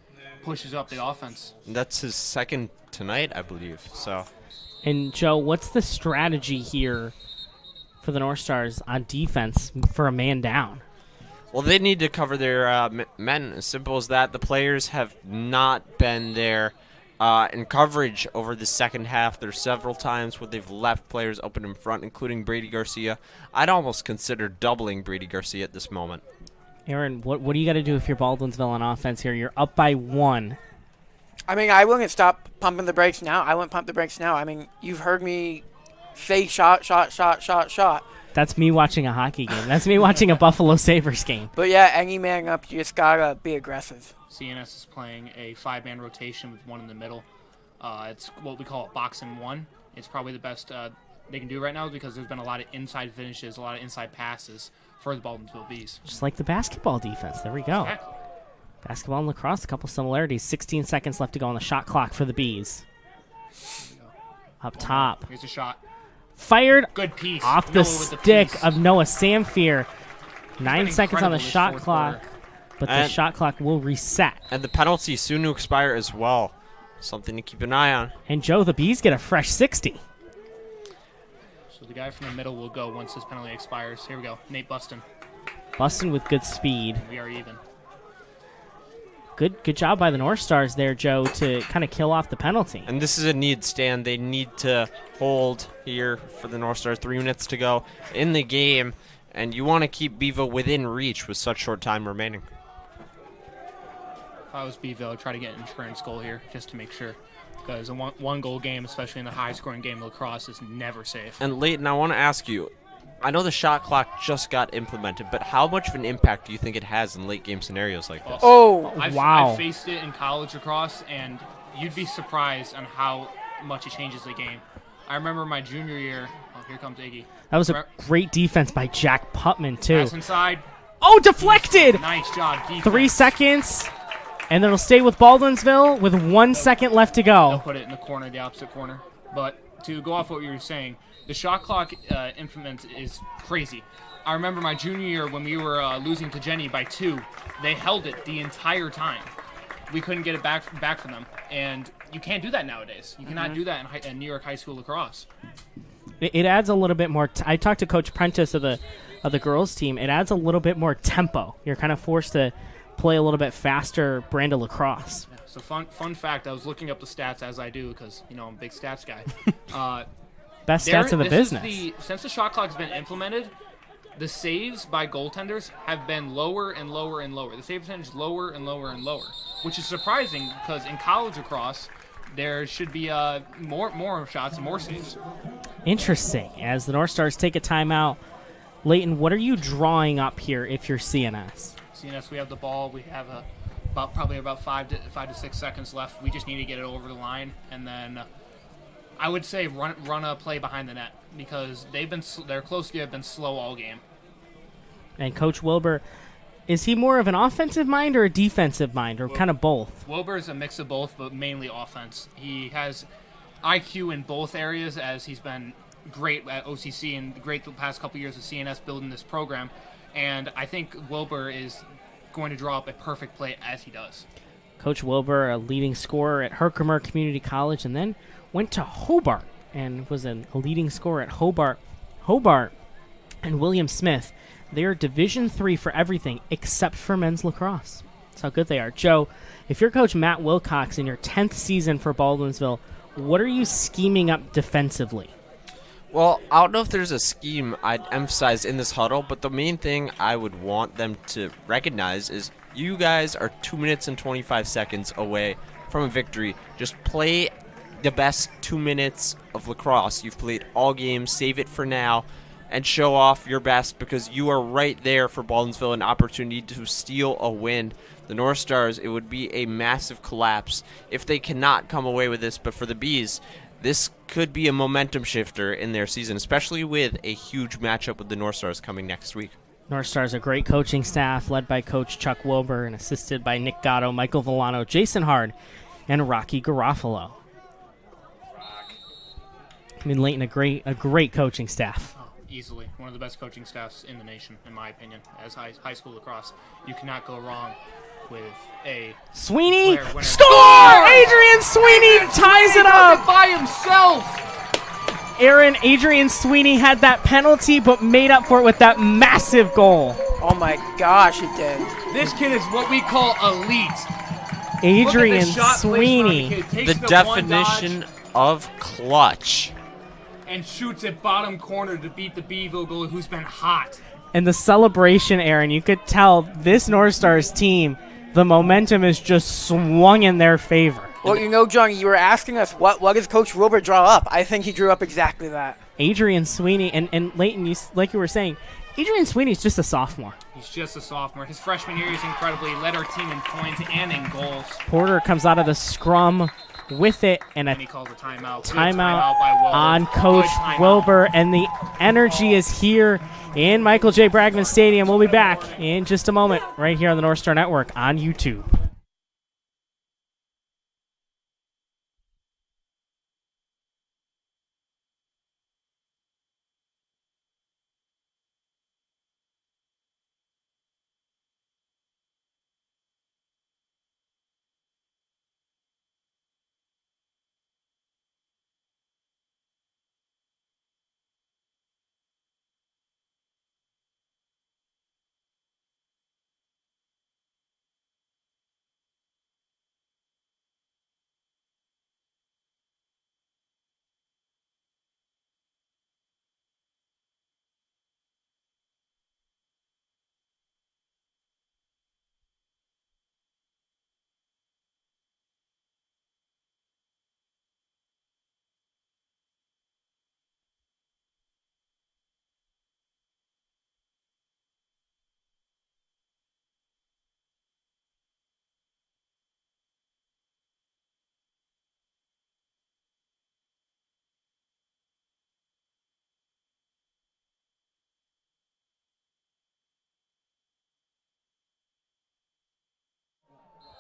pushes up the offense. That's his second tonight, I believe. So, And, Joe, what's the strategy here for the North Stars on defense for a man down? well, they need to cover their men. As simple as that. The players have not been there in coverage over the second half. There's several times where they've left players open in front, including Brady Garcia. I'd almost consider doubling Brady Garcia at this moment. Aaron, what do you got to do if you're Baldwinsville on offense here? You're up by 1. I mean, I wouldn't stop pumping the brakes now. I wouldn't pump the brakes now. I mean, you've heard me say shot, shot, shot, shot, shot. That's me watching a hockey game. That's me watching a Buffalo Sabres game. But yeah, any man up, you just gotta be aggressive. CNS is playing a 5-man rotation with one in the middle. It's what we call a box and one. It's probably the best they can do right now because there's been a lot of inside finishes, a lot of inside passes for the Baldwinsville Bees. Just like the basketball defense. There we go. Exactly. Basketball and lacrosse, a couple similarities. 16 seconds left to go on the shot clock for the Bees. Up top. Here's a shot. Fired Good piece. off the Noah with the stick piece. of Noah Samphir. 9 been seconds on the incredible this shot fourth clock, quarter. but the And- shot clock will reset. And the penalty soon to expire as well. Something to keep an eye on. And Joe, the Bees get a fresh 60. So the guy from the middle will go once his penalty expires. Here we go. Nate Buston. Bustin with good speed. We are even. Good job by the North Stars there, Joe, to kind of kill off the penalty. And this is a need stand. They need to hold here for the North Stars. 3 minutes to go in the game. And you want to keep Bevo within reach with such short time remaining. If I was Beeville, I'd try to get an insurance goal here just to make sure. Because a one-goal game, especially in a high-scoring game of lacrosse, is never safe. And Leighton, I want to ask you, I know the shot clock just got implemented, but how much of an impact do you think it has in late-game scenarios like this? Oh, Wow. I've faced it in college lacrosse, and you'd be surprised on how much it changes the game. I remember my junior year. Oh, here comes Iggy. That was a great defense by Jack Putman, too. Pass inside. Oh, deflected! Nice job, defense. 3 seconds, and then it'll stay with Baldwinsville with 1 second left to They'll go. put it in the corner, the opposite corner. But to go off what you were saying, The shot clock implement is crazy. I remember my junior year when we were losing to Jenny by 2. They held it the entire time. We couldn't get it back from them, and you can't do that nowadays. You cannot do that in New York high school lacrosse. It adds a little bit more. I talked to Coach Prentice of the girls team. It adds a little bit more tempo. You're kind of forced to play a little bit faster brand of lacrosse. Yeah, so fun fact, I was looking up the stats as I do because I'm a big stats guy. Best stats in the business. Since the shot clock has been implemented, the saves by goaltenders have been lower and lower and lower. The save percentage is lower and lower and lower, which is surprising because in college lacrosse, there should be more shots and more saves. Interesting. As the North Stars take a timeout, Leighton, what are you drawing up here if you're CNS? CNS, we have the ball. We have probably about 5 to 6 seconds left. We just need to get it over the line, and then I would say run a play behind the net because they're close to have been slow all game. And Coach Wilbur, is he more of an offensive mind or a defensive mind, or kind of both? Wilbur is a mix of both, but mainly offense. He has IQ in both areas as he's been great at OCC and great the past couple years of CNS building this program. And I think Wilbur is going to draw up a perfect play as he does. Coach Wilbur, a leading scorer at Herkimer Community College, and then went to Hobart and was a leading scorer at Hobart. Hobart and William Smith, they are Division III for everything except for men's lacrosse. That's how good they are. Joe, if you're Coach Matt Wilcox in your 10th season for Baldwinsville, what are you scheming up defensively? Well, I don't know if there's a scheme I'd emphasize in this huddle, but the main thing I would want them to recognize is you guys are 2 minutes and 25 seconds away from a victory. Just play the best 2 minutes of lacrosse you've played all games. Save it for now and show off your best because you are right there for Baldwinsville, an opportunity to steal a win. The North Stars, it would be a massive collapse if they cannot come away with this, but for the Bees, this could be a momentum shifter in their season, especially with a huge matchup with the North Stars coming next week. North Stars, a great coaching staff led by Coach Chuck Wilbur and assisted by Nick Gatto, Michael Villano, Jason Hard, and Rocky Garofalo. I mean, Leighton, a great coaching staff. Oh, easily. One of the best coaching staffs in the nation, in my opinion, as high school lacrosse. You cannot go wrong with a Sweeney score! Adrian Sweeney ties it up by himself. Adrian Sweeney had that penalty, but made up for it with that massive goal. Oh my gosh, he did. This kid is what we call elite. Adrian Sweeney, the definition of clutch, and shoots at bottom corner to beat the Beeville goalie, who's been hot. And the celebration, Aaron, you could tell this North Stars team, the momentum is just swung in their favor. Well, John, you were asking us what does Coach Wilbur draw up? I think he drew up exactly that. Adrian Sweeney, and Leighton, like you were saying, Adrian Sweeney's just a sophomore. He's just a sophomore. His freshman year, he's incredibly led our team in points and in goals. Porter comes out of the scrum with it, and he calls a timeout. Timeout by Wilbur. On Coach Wilbur, and the energy is here in Michael J. Bragman Stadium. We'll be back in just a moment right here on the North Star Network on YouTube.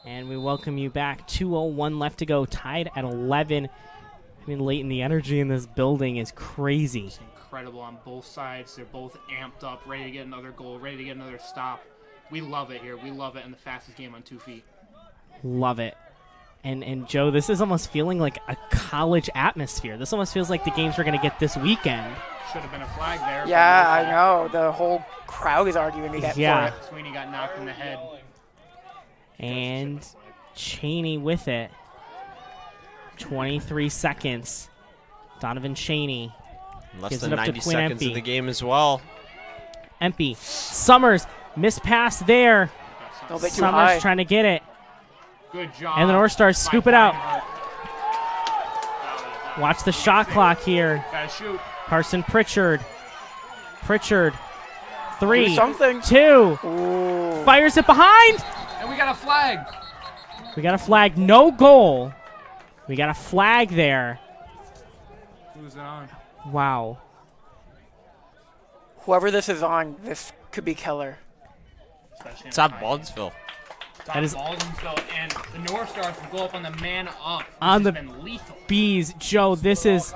And we welcome you back. 2:01 left to go, tied at 11 I mean, Leighton, the energy in this building is crazy. It's incredible on both sides. They're both amped up, ready to get another goal, ready to get another stop. We love it here. We love it in the fastest game on 2 feet. Love it. And Joe, this is almost feeling like a college atmosphere. This almost feels like the games we're going to get this weekend. Should have been a flag there. Yeah, I know. The whole crowd is arguing again for it. Sweeney got knocked in the head. And Cheney with it. 23 seconds. Donovan Cheney. Less gives than it up to 90 Quinn seconds Empey. of the game as well. Empey. Summers. Missed pass there. A little bit too Summers high. trying to get it. Good job. And the North Stars by scoop it out. Reinhardt. Watch the shot clock here. Gotta shoot. Carson Pritchard. Pritchard. Do 3, something. 2. Ooh. Fires it behind. And we got a flag. We got a flag. No goal. We got a flag there. Who's it on? Wow. Whoever this is on, this could be killer. It's at Baldwinsville. That is- Baldwinsville, and the North Stars will go up on the man up. Which On has the- been lethal. Bees. Joe, this is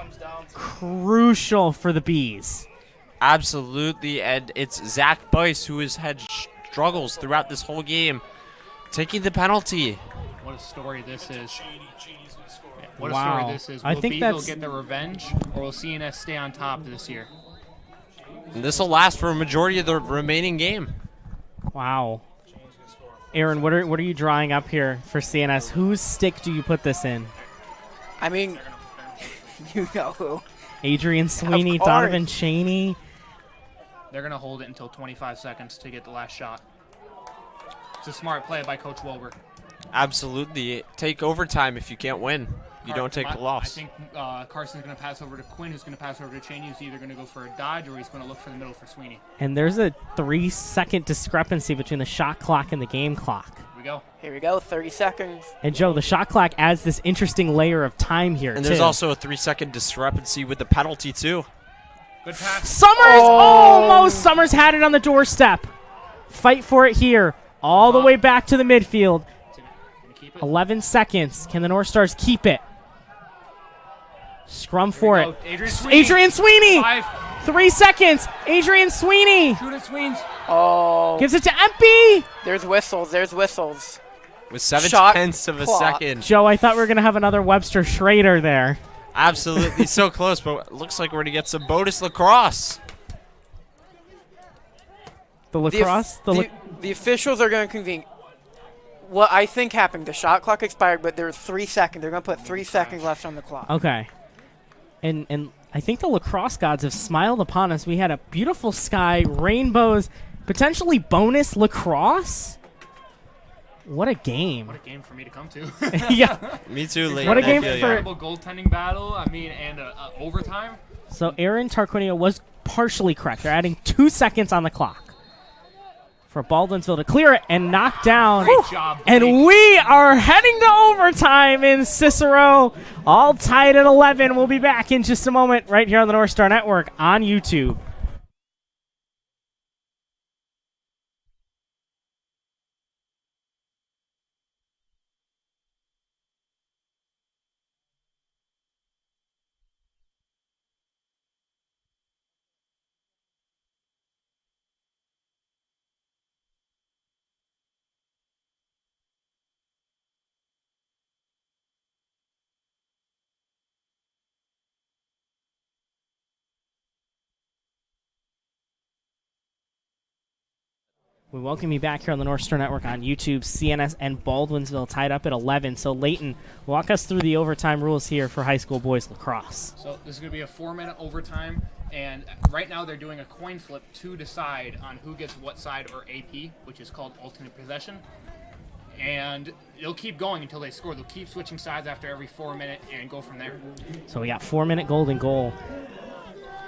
crucial for the Bees. Absolutely, and it's Zach Bice who has had struggles throughout this whole game, taking the penalty. What a story this is. Yeah, what Wow. a story this is. I Will think Beeville that's- get their revenge, or will CNS stay on top this year? And this will last for a majority of the remaining game. Wow. Aaron, what are you drawing up here for CNS? Whose stick do you put this in? I mean, you know who. Adrian Sweeney, course. Donovan Cheney. They're going to hold it until 25 seconds to get the last shot. It's a smart play by Coach Wilbur. Absolutely, take overtime if you can't win. You don't take the loss. I think Carson's going to pass over to Quinn, who's going to pass over to Cheney, who's either going to go for a dodge or he's going to look for the middle for Sweeney. And there's a 3-second discrepancy between the shot clock and the game clock. Here we go. Here we go, 30 seconds. And Joe, the shot clock adds this interesting layer of time here, And too. there's also a 3-second discrepancy with the penalty too. Good pass. Summers! Almost! Summers had it on the doorstep. Fight for it here. All the way back to the midfield. Gonna keep it. 11 seconds. Can the North Stars keep it? Scrum for Here we it. go. Adrian Sweeney. Adrian Sweeney! 5. 3 seconds. Adrian Sweeney Shoot it, Sweens. Oh, gives it to Empey. there's whistles, there's whistles. With 7 Shot tenths of a clock. second. Joe, I thought we were going to have another Webster Schrader there. Absolutely so close, but it looks like we're going to get some bonus lacrosse. The lacrosse? The officials are going to convene. What I think happened, the shot clock expired, but there's 3 seconds. They're going to put 3 seconds left on the clock. Okay. And I think the lacrosse gods have smiled upon us. We had a beautiful sky, rainbows, potentially bonus lacrosse. What a game. What a game for me to come to. Yeah. Me too, Lee. What a I game feel for- ya. Incredible goaltending battle. I mean, and overtime. So Aaron Tarquinio was partially correct. They're adding 2 seconds on the clock for Baldwinsville to clear it and knock down. Great job, Blake. And we are heading to overtime in Cicero. All tied at 11. We'll be back in just a moment right here on the North Star Network on YouTube. We welcome you back here on the North Star Network on YouTube. CNS and Baldwinsville tied up at 11. So Leighton, walk us through the overtime rules here for high school boys lacrosse. So this is going to be a 4-minute overtime, and right now they're doing a coin flip to decide on who gets what side or AP, which is called alternate possession. And they'll keep going until they score. They'll keep switching sides after every 4 minute and go from there. So we got 4-minute golden goal.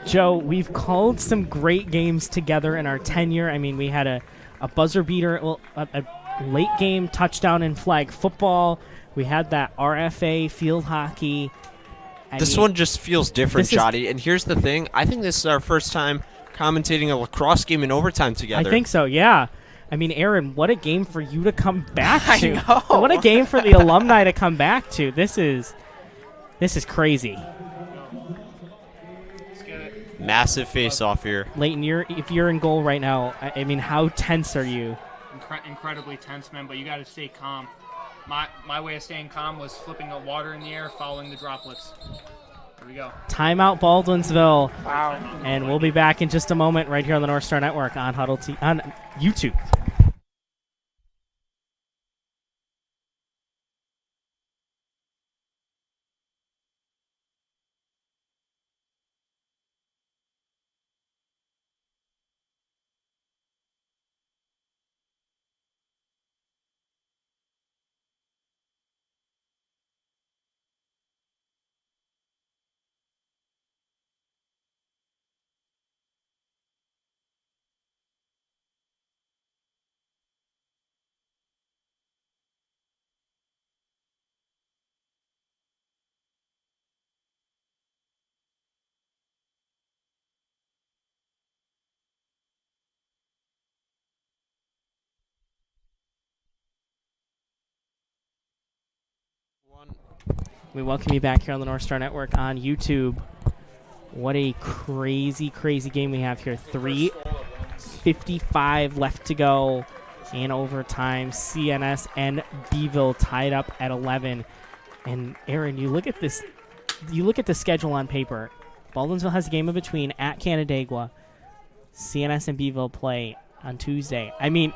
Joe, we've called some great games together in our tenure. I mean, we had a buzzer beater, well, a late game touchdown in flag football. We had that RFA field hockey. This one just feels different, this is- Jotty. And here's the thing. I think this is our first time commentating a lacrosse game in overtime together. I think so, yeah. I mean, Aaron, what a game for you to come back I to. know. What a game for the alumni to come back to. This is This is crazy. Let's get it. Massive face-off here. Leighton, if you're in goal right now, I mean, how tense are you? Incredibly tense, man, but you got to stay calm. My way of staying calm was flipping the water in the air, following the droplets. Here we go. Timeout Baldwinsville. Wow. And we'll be back in just a moment right here on the North Star Network on on YouTube. We welcome you back here on the North Star Network on YouTube. What a crazy, crazy game we have here. 3:55 left to go in overtime. CNS and Beeville tied up at 11. And Aaron, you look at this. You look at the schedule on paper. Baldwinsville has a game in between at Canandaigua. CNS and Beeville play on Tuesday. I mean,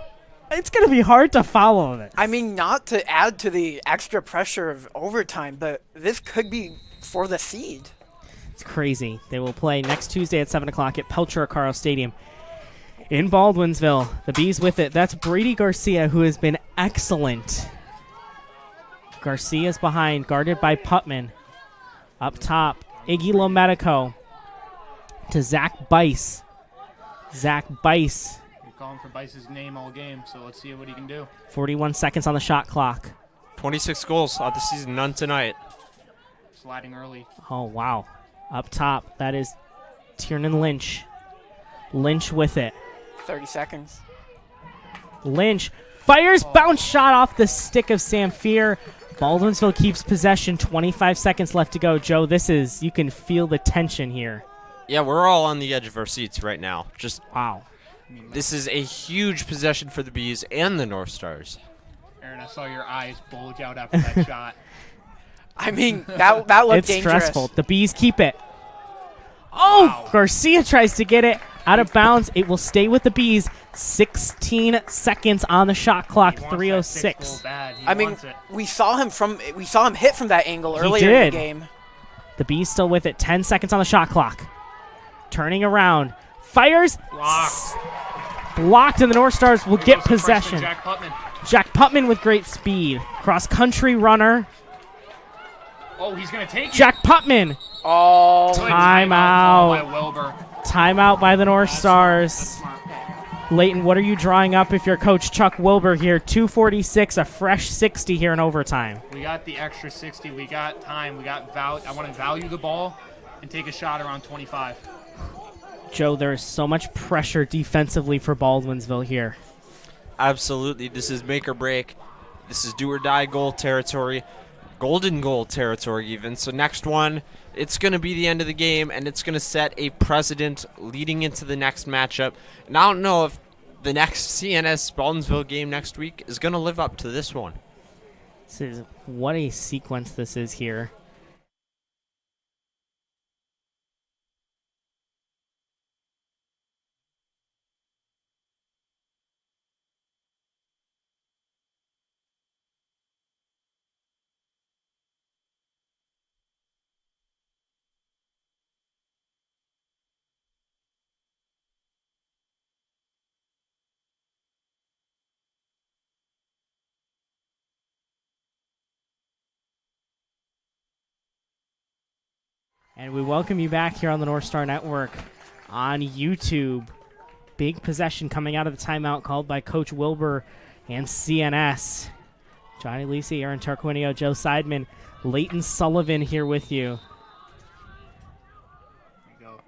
it's going to be hard to follow this. I mean, not to add to the extra pressure of overtime, but this could be for the seed. It's crazy. They will play next Tuesday at 7 o'clock at Pelcher-Carl Stadium in Baldwinsville. The Bees with it. That's Brady Garcia, who has been excellent. Garcia's behind, guarded by Putman. Up top, Iggy Lomedico to Zach Bice. Zach Bice. You're calling for Bice's name all game, so let's see what he can do. 41 seconds on the shot clock. 26 goals on the season, none tonight. Sliding early. Oh, wow. Up top, that is Tiernan Lynch. Lynch with it. 30 seconds. Lynch fires, bounce shot off the stick of Samfier. Baldwinsville keeps possession, 25 seconds left to go. Joe, you can feel the tension here. Yeah, we're all on the edge of our seats right now. Just wow. This is a huge possession for the Bees and the North Stars. Aaron, I saw your eyes bulge out after that shot. I mean, that looked it's dangerous. Stressful. The Bees keep it. Oh, wow. Garcia tries to get it out of bounds. It will stay with the Bees. 16 seconds on the shot clock. 3:06. I mean, we saw him hit from that angle earlier in the game. The Bees still with it. 10 seconds on the shot clock. Turning around. Fires. Blocked, and the North Stars will get possession. Jack Putman with great speed. Cross-country runner. Oh, he's going to take it. Jack Putman. Oh, timeout. Timeout by the North Stars. Leighton, what are you drawing up if you're Coach Chuck Wilbur here? 2:46, a fresh 60 here in overtime. We got the extra 60. We got time. We got I want to value the ball and take a shot around 25. Joe, there is so much pressure defensively for Baldwinsville here. Absolutely. This is make or break. This is do or die goal territory. Golden goal territory even. So next one, it's going to be the end of the game, and it's going to set a precedent leading into the next matchup. And I don't know if the next CNS Baldwinsville game next week is going to live up to this one. What a sequence this is here. And we welcome you back here on the North Star Network on YouTube. Big possession coming out of the timeout called by Coach Wilbur and CNS. Johnny Lisi, Aaron Tarquinio, Joe Seidman, Leighton Sullivan here with you.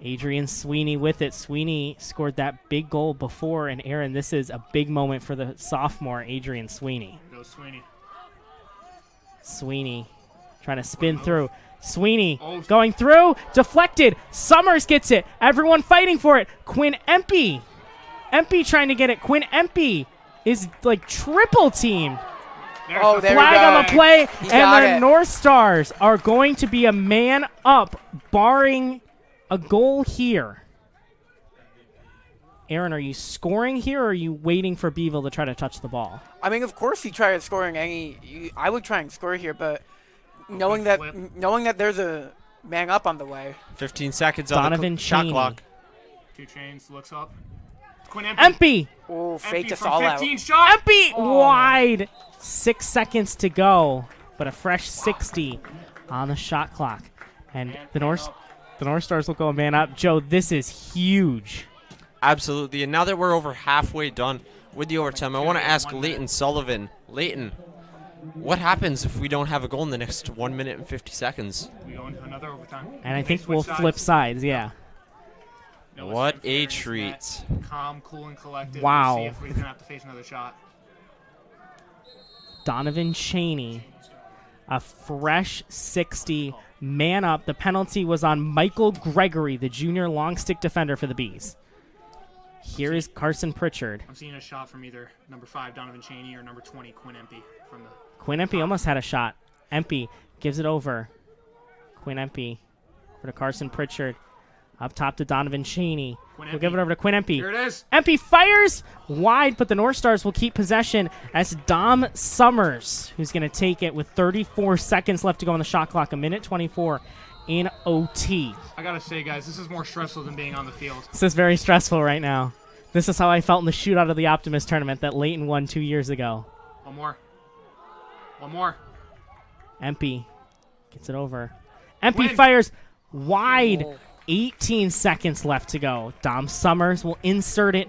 Adrian Sweeney with it. Sweeney scored that big goal before, and Aaron, this is a big moment for the sophomore, Adrian Sweeney. Go Sweeney. Sweeney trying to spin through. Sweeney Oh. going through, deflected. Summers gets it. Everyone fighting for it. Quinn Empey. Empey trying to get it. Quinn Empey is like triple teamed. Oh, there we Flag go. on the play, He and got the it. North Stars are going to be a man up, barring a goal here. Aaron, are you scoring here, or are you waiting for Beeville to try to touch the ball? I mean, of course, you try scoring I would try and score here, but knowing that there's a man up on the way. 15 seconds on Donovan the shot Cheney. clock. 2 Chains looks up. Quinn Empey! Oh, faked Empty us from all out. 15 shot. Empey! Oh. Wide! 6 seconds to go, but a fresh 60 on the shot clock. And the North Stars will go a man up. Joe, this is huge. Absolutely. And now that we're over halfway done with the overtime, I want to ask Leighton Sullivan. Leighton, what happens if we don't have a goal in the next 1 minute and 50 seconds? We go into another overtime. And I They think switch we'll sides. flip sides, yeah. Noah's What in a for treat. net. Calm, cool, and collected. Wow. We'll see if we're going to have to face another shot. Donovan Cheney, a fresh 60, man up. The penalty was on Michael Gregory, the junior long stick defender for the Bees. Here is Carson Pritchard. I'm seeing a shot from either number 5, Donovan Cheney, or number 20, Quinn Empey. From the Quinn Empey almost had a shot. Empey gives it over. Quinn Empey for to Carson Pritchard. Up top to Donovan Cheney. Quinn We'll give it Empey. over to Quinn Empey. Here it is. Empey fires wide, but the North Stars will keep possession as Dom Summers, who's going to take it with 34 seconds left to go on the shot clock, 1:24 in OT. I got to say, guys, this is more stressful than being on the field. This is very stressful right now. This is how I felt in the shootout of the Optimist tournament that Leighton won 2 years ago. One more. One more. Empey gets it over. Empey Win. fires wide. 18 seconds left to go. Dom Summers will insert it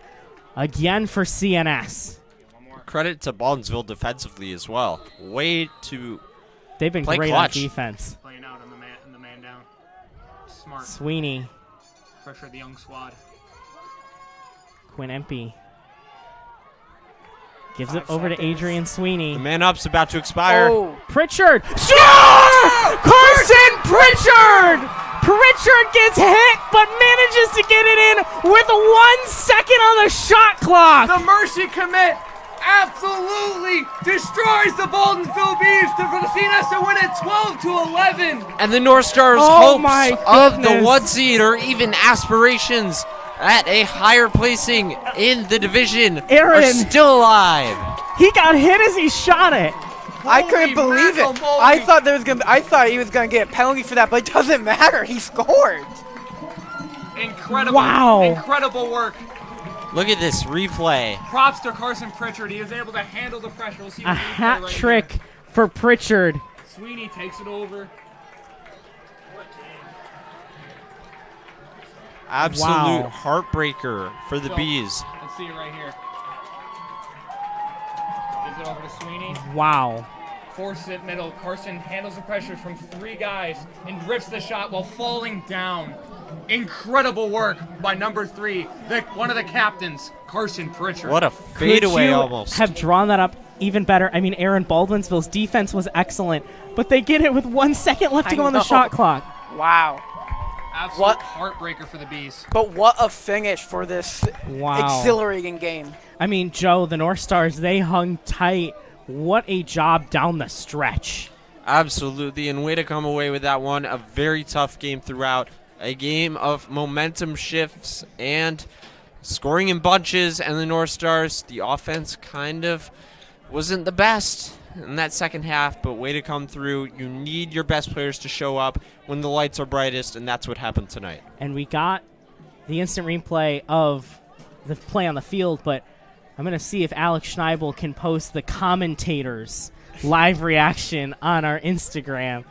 again for CNS. One more. Credit to Baldwinsville defensively as well. Way to They've been Play great clutch. on defense. Playing out on the man down. Smart. Sweeney, Pressure the young squad. Quinn Empey gives it 5 over to seconds. Adrian Sweeney. the man up's about to expire. Oh, Pritchard. Score! Carson Pritchard! Pritchard gets hit, but manages to get it in with 1 second on the shot clock. The mercy commit absolutely destroys the Baldwinsville Bees for the CNS to win it 12-11. And the North Stars' Oh my hopes of the goodness. 1 seed or even aspirations at a higher placing in the division Aaron. are still alive. He got hit as he shot it. I couldn't Holy believe it. macamoly. I thought he was gonna get a penalty for that, but it doesn't matter. He scored. Incredible. Wow. Incredible work. Look at this replay. Props to Carson Pritchard. He was able to handle the pressure. We'll see A the replay hat right trick here. for Pritchard. Sweeney takes it over. Absolute Wow. heartbreaker for the So, Bees. Let's see it right here. Gives it over to Sweeney. Wow. Forces it middle. Carson handles the pressure from 3 guys and rips the shot while falling down. Incredible work by number 3, one of the captains, Carson Pritchard. What a Could fadeaway you almost. have drawn that up even better? I mean, Aaron, Baldwinsville's defense was excellent, but they get it with 1 second left to I go on the know. shot clock. Wow. Absolute What? heartbreaker for the Bees. But what a finish for this Wow. exhilarating game. I mean, Joe, the North Stars, they hung tight. What a job down the stretch. Absolutely, and way to come away with that one. A very tough game throughout. A game of momentum shifts and scoring in bunches, and the North Stars, the offense kind of wasn't the best in that second half, but way to come through. You need your best players to show up when the lights are brightest, and that's what happened tonight. And we got the instant replay of the play on the field, but I'm going to see if Alex Schneible can post the commentators' live reaction on our Instagram.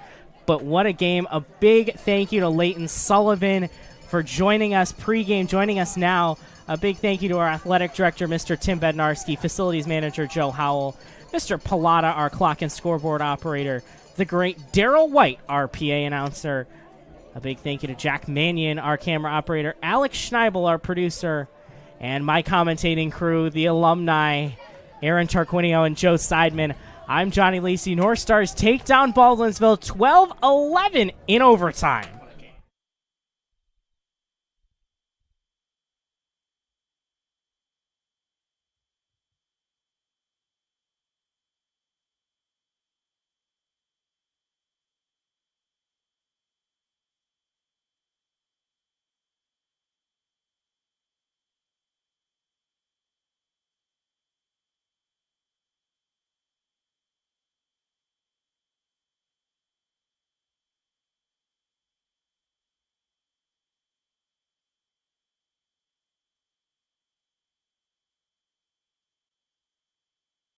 But what a game. A big thank you to Leighton Sullivan for joining us pregame, joining us now. A big thank you to our athletic director, Mr. Tim Bednarski, facilities manager, Joe Howell, Mr. Pilata, our clock and scoreboard operator, the great Daryl White, our PA announcer. A big thank you to Jack Mannion, our camera operator, Alex Schneible, our producer, and my commentating crew, the alumni, Aaron Tarquinio and Joe Seidman. I'm Johnny Lisi. North Stars take down Baldwinsville 12-11 in overtime.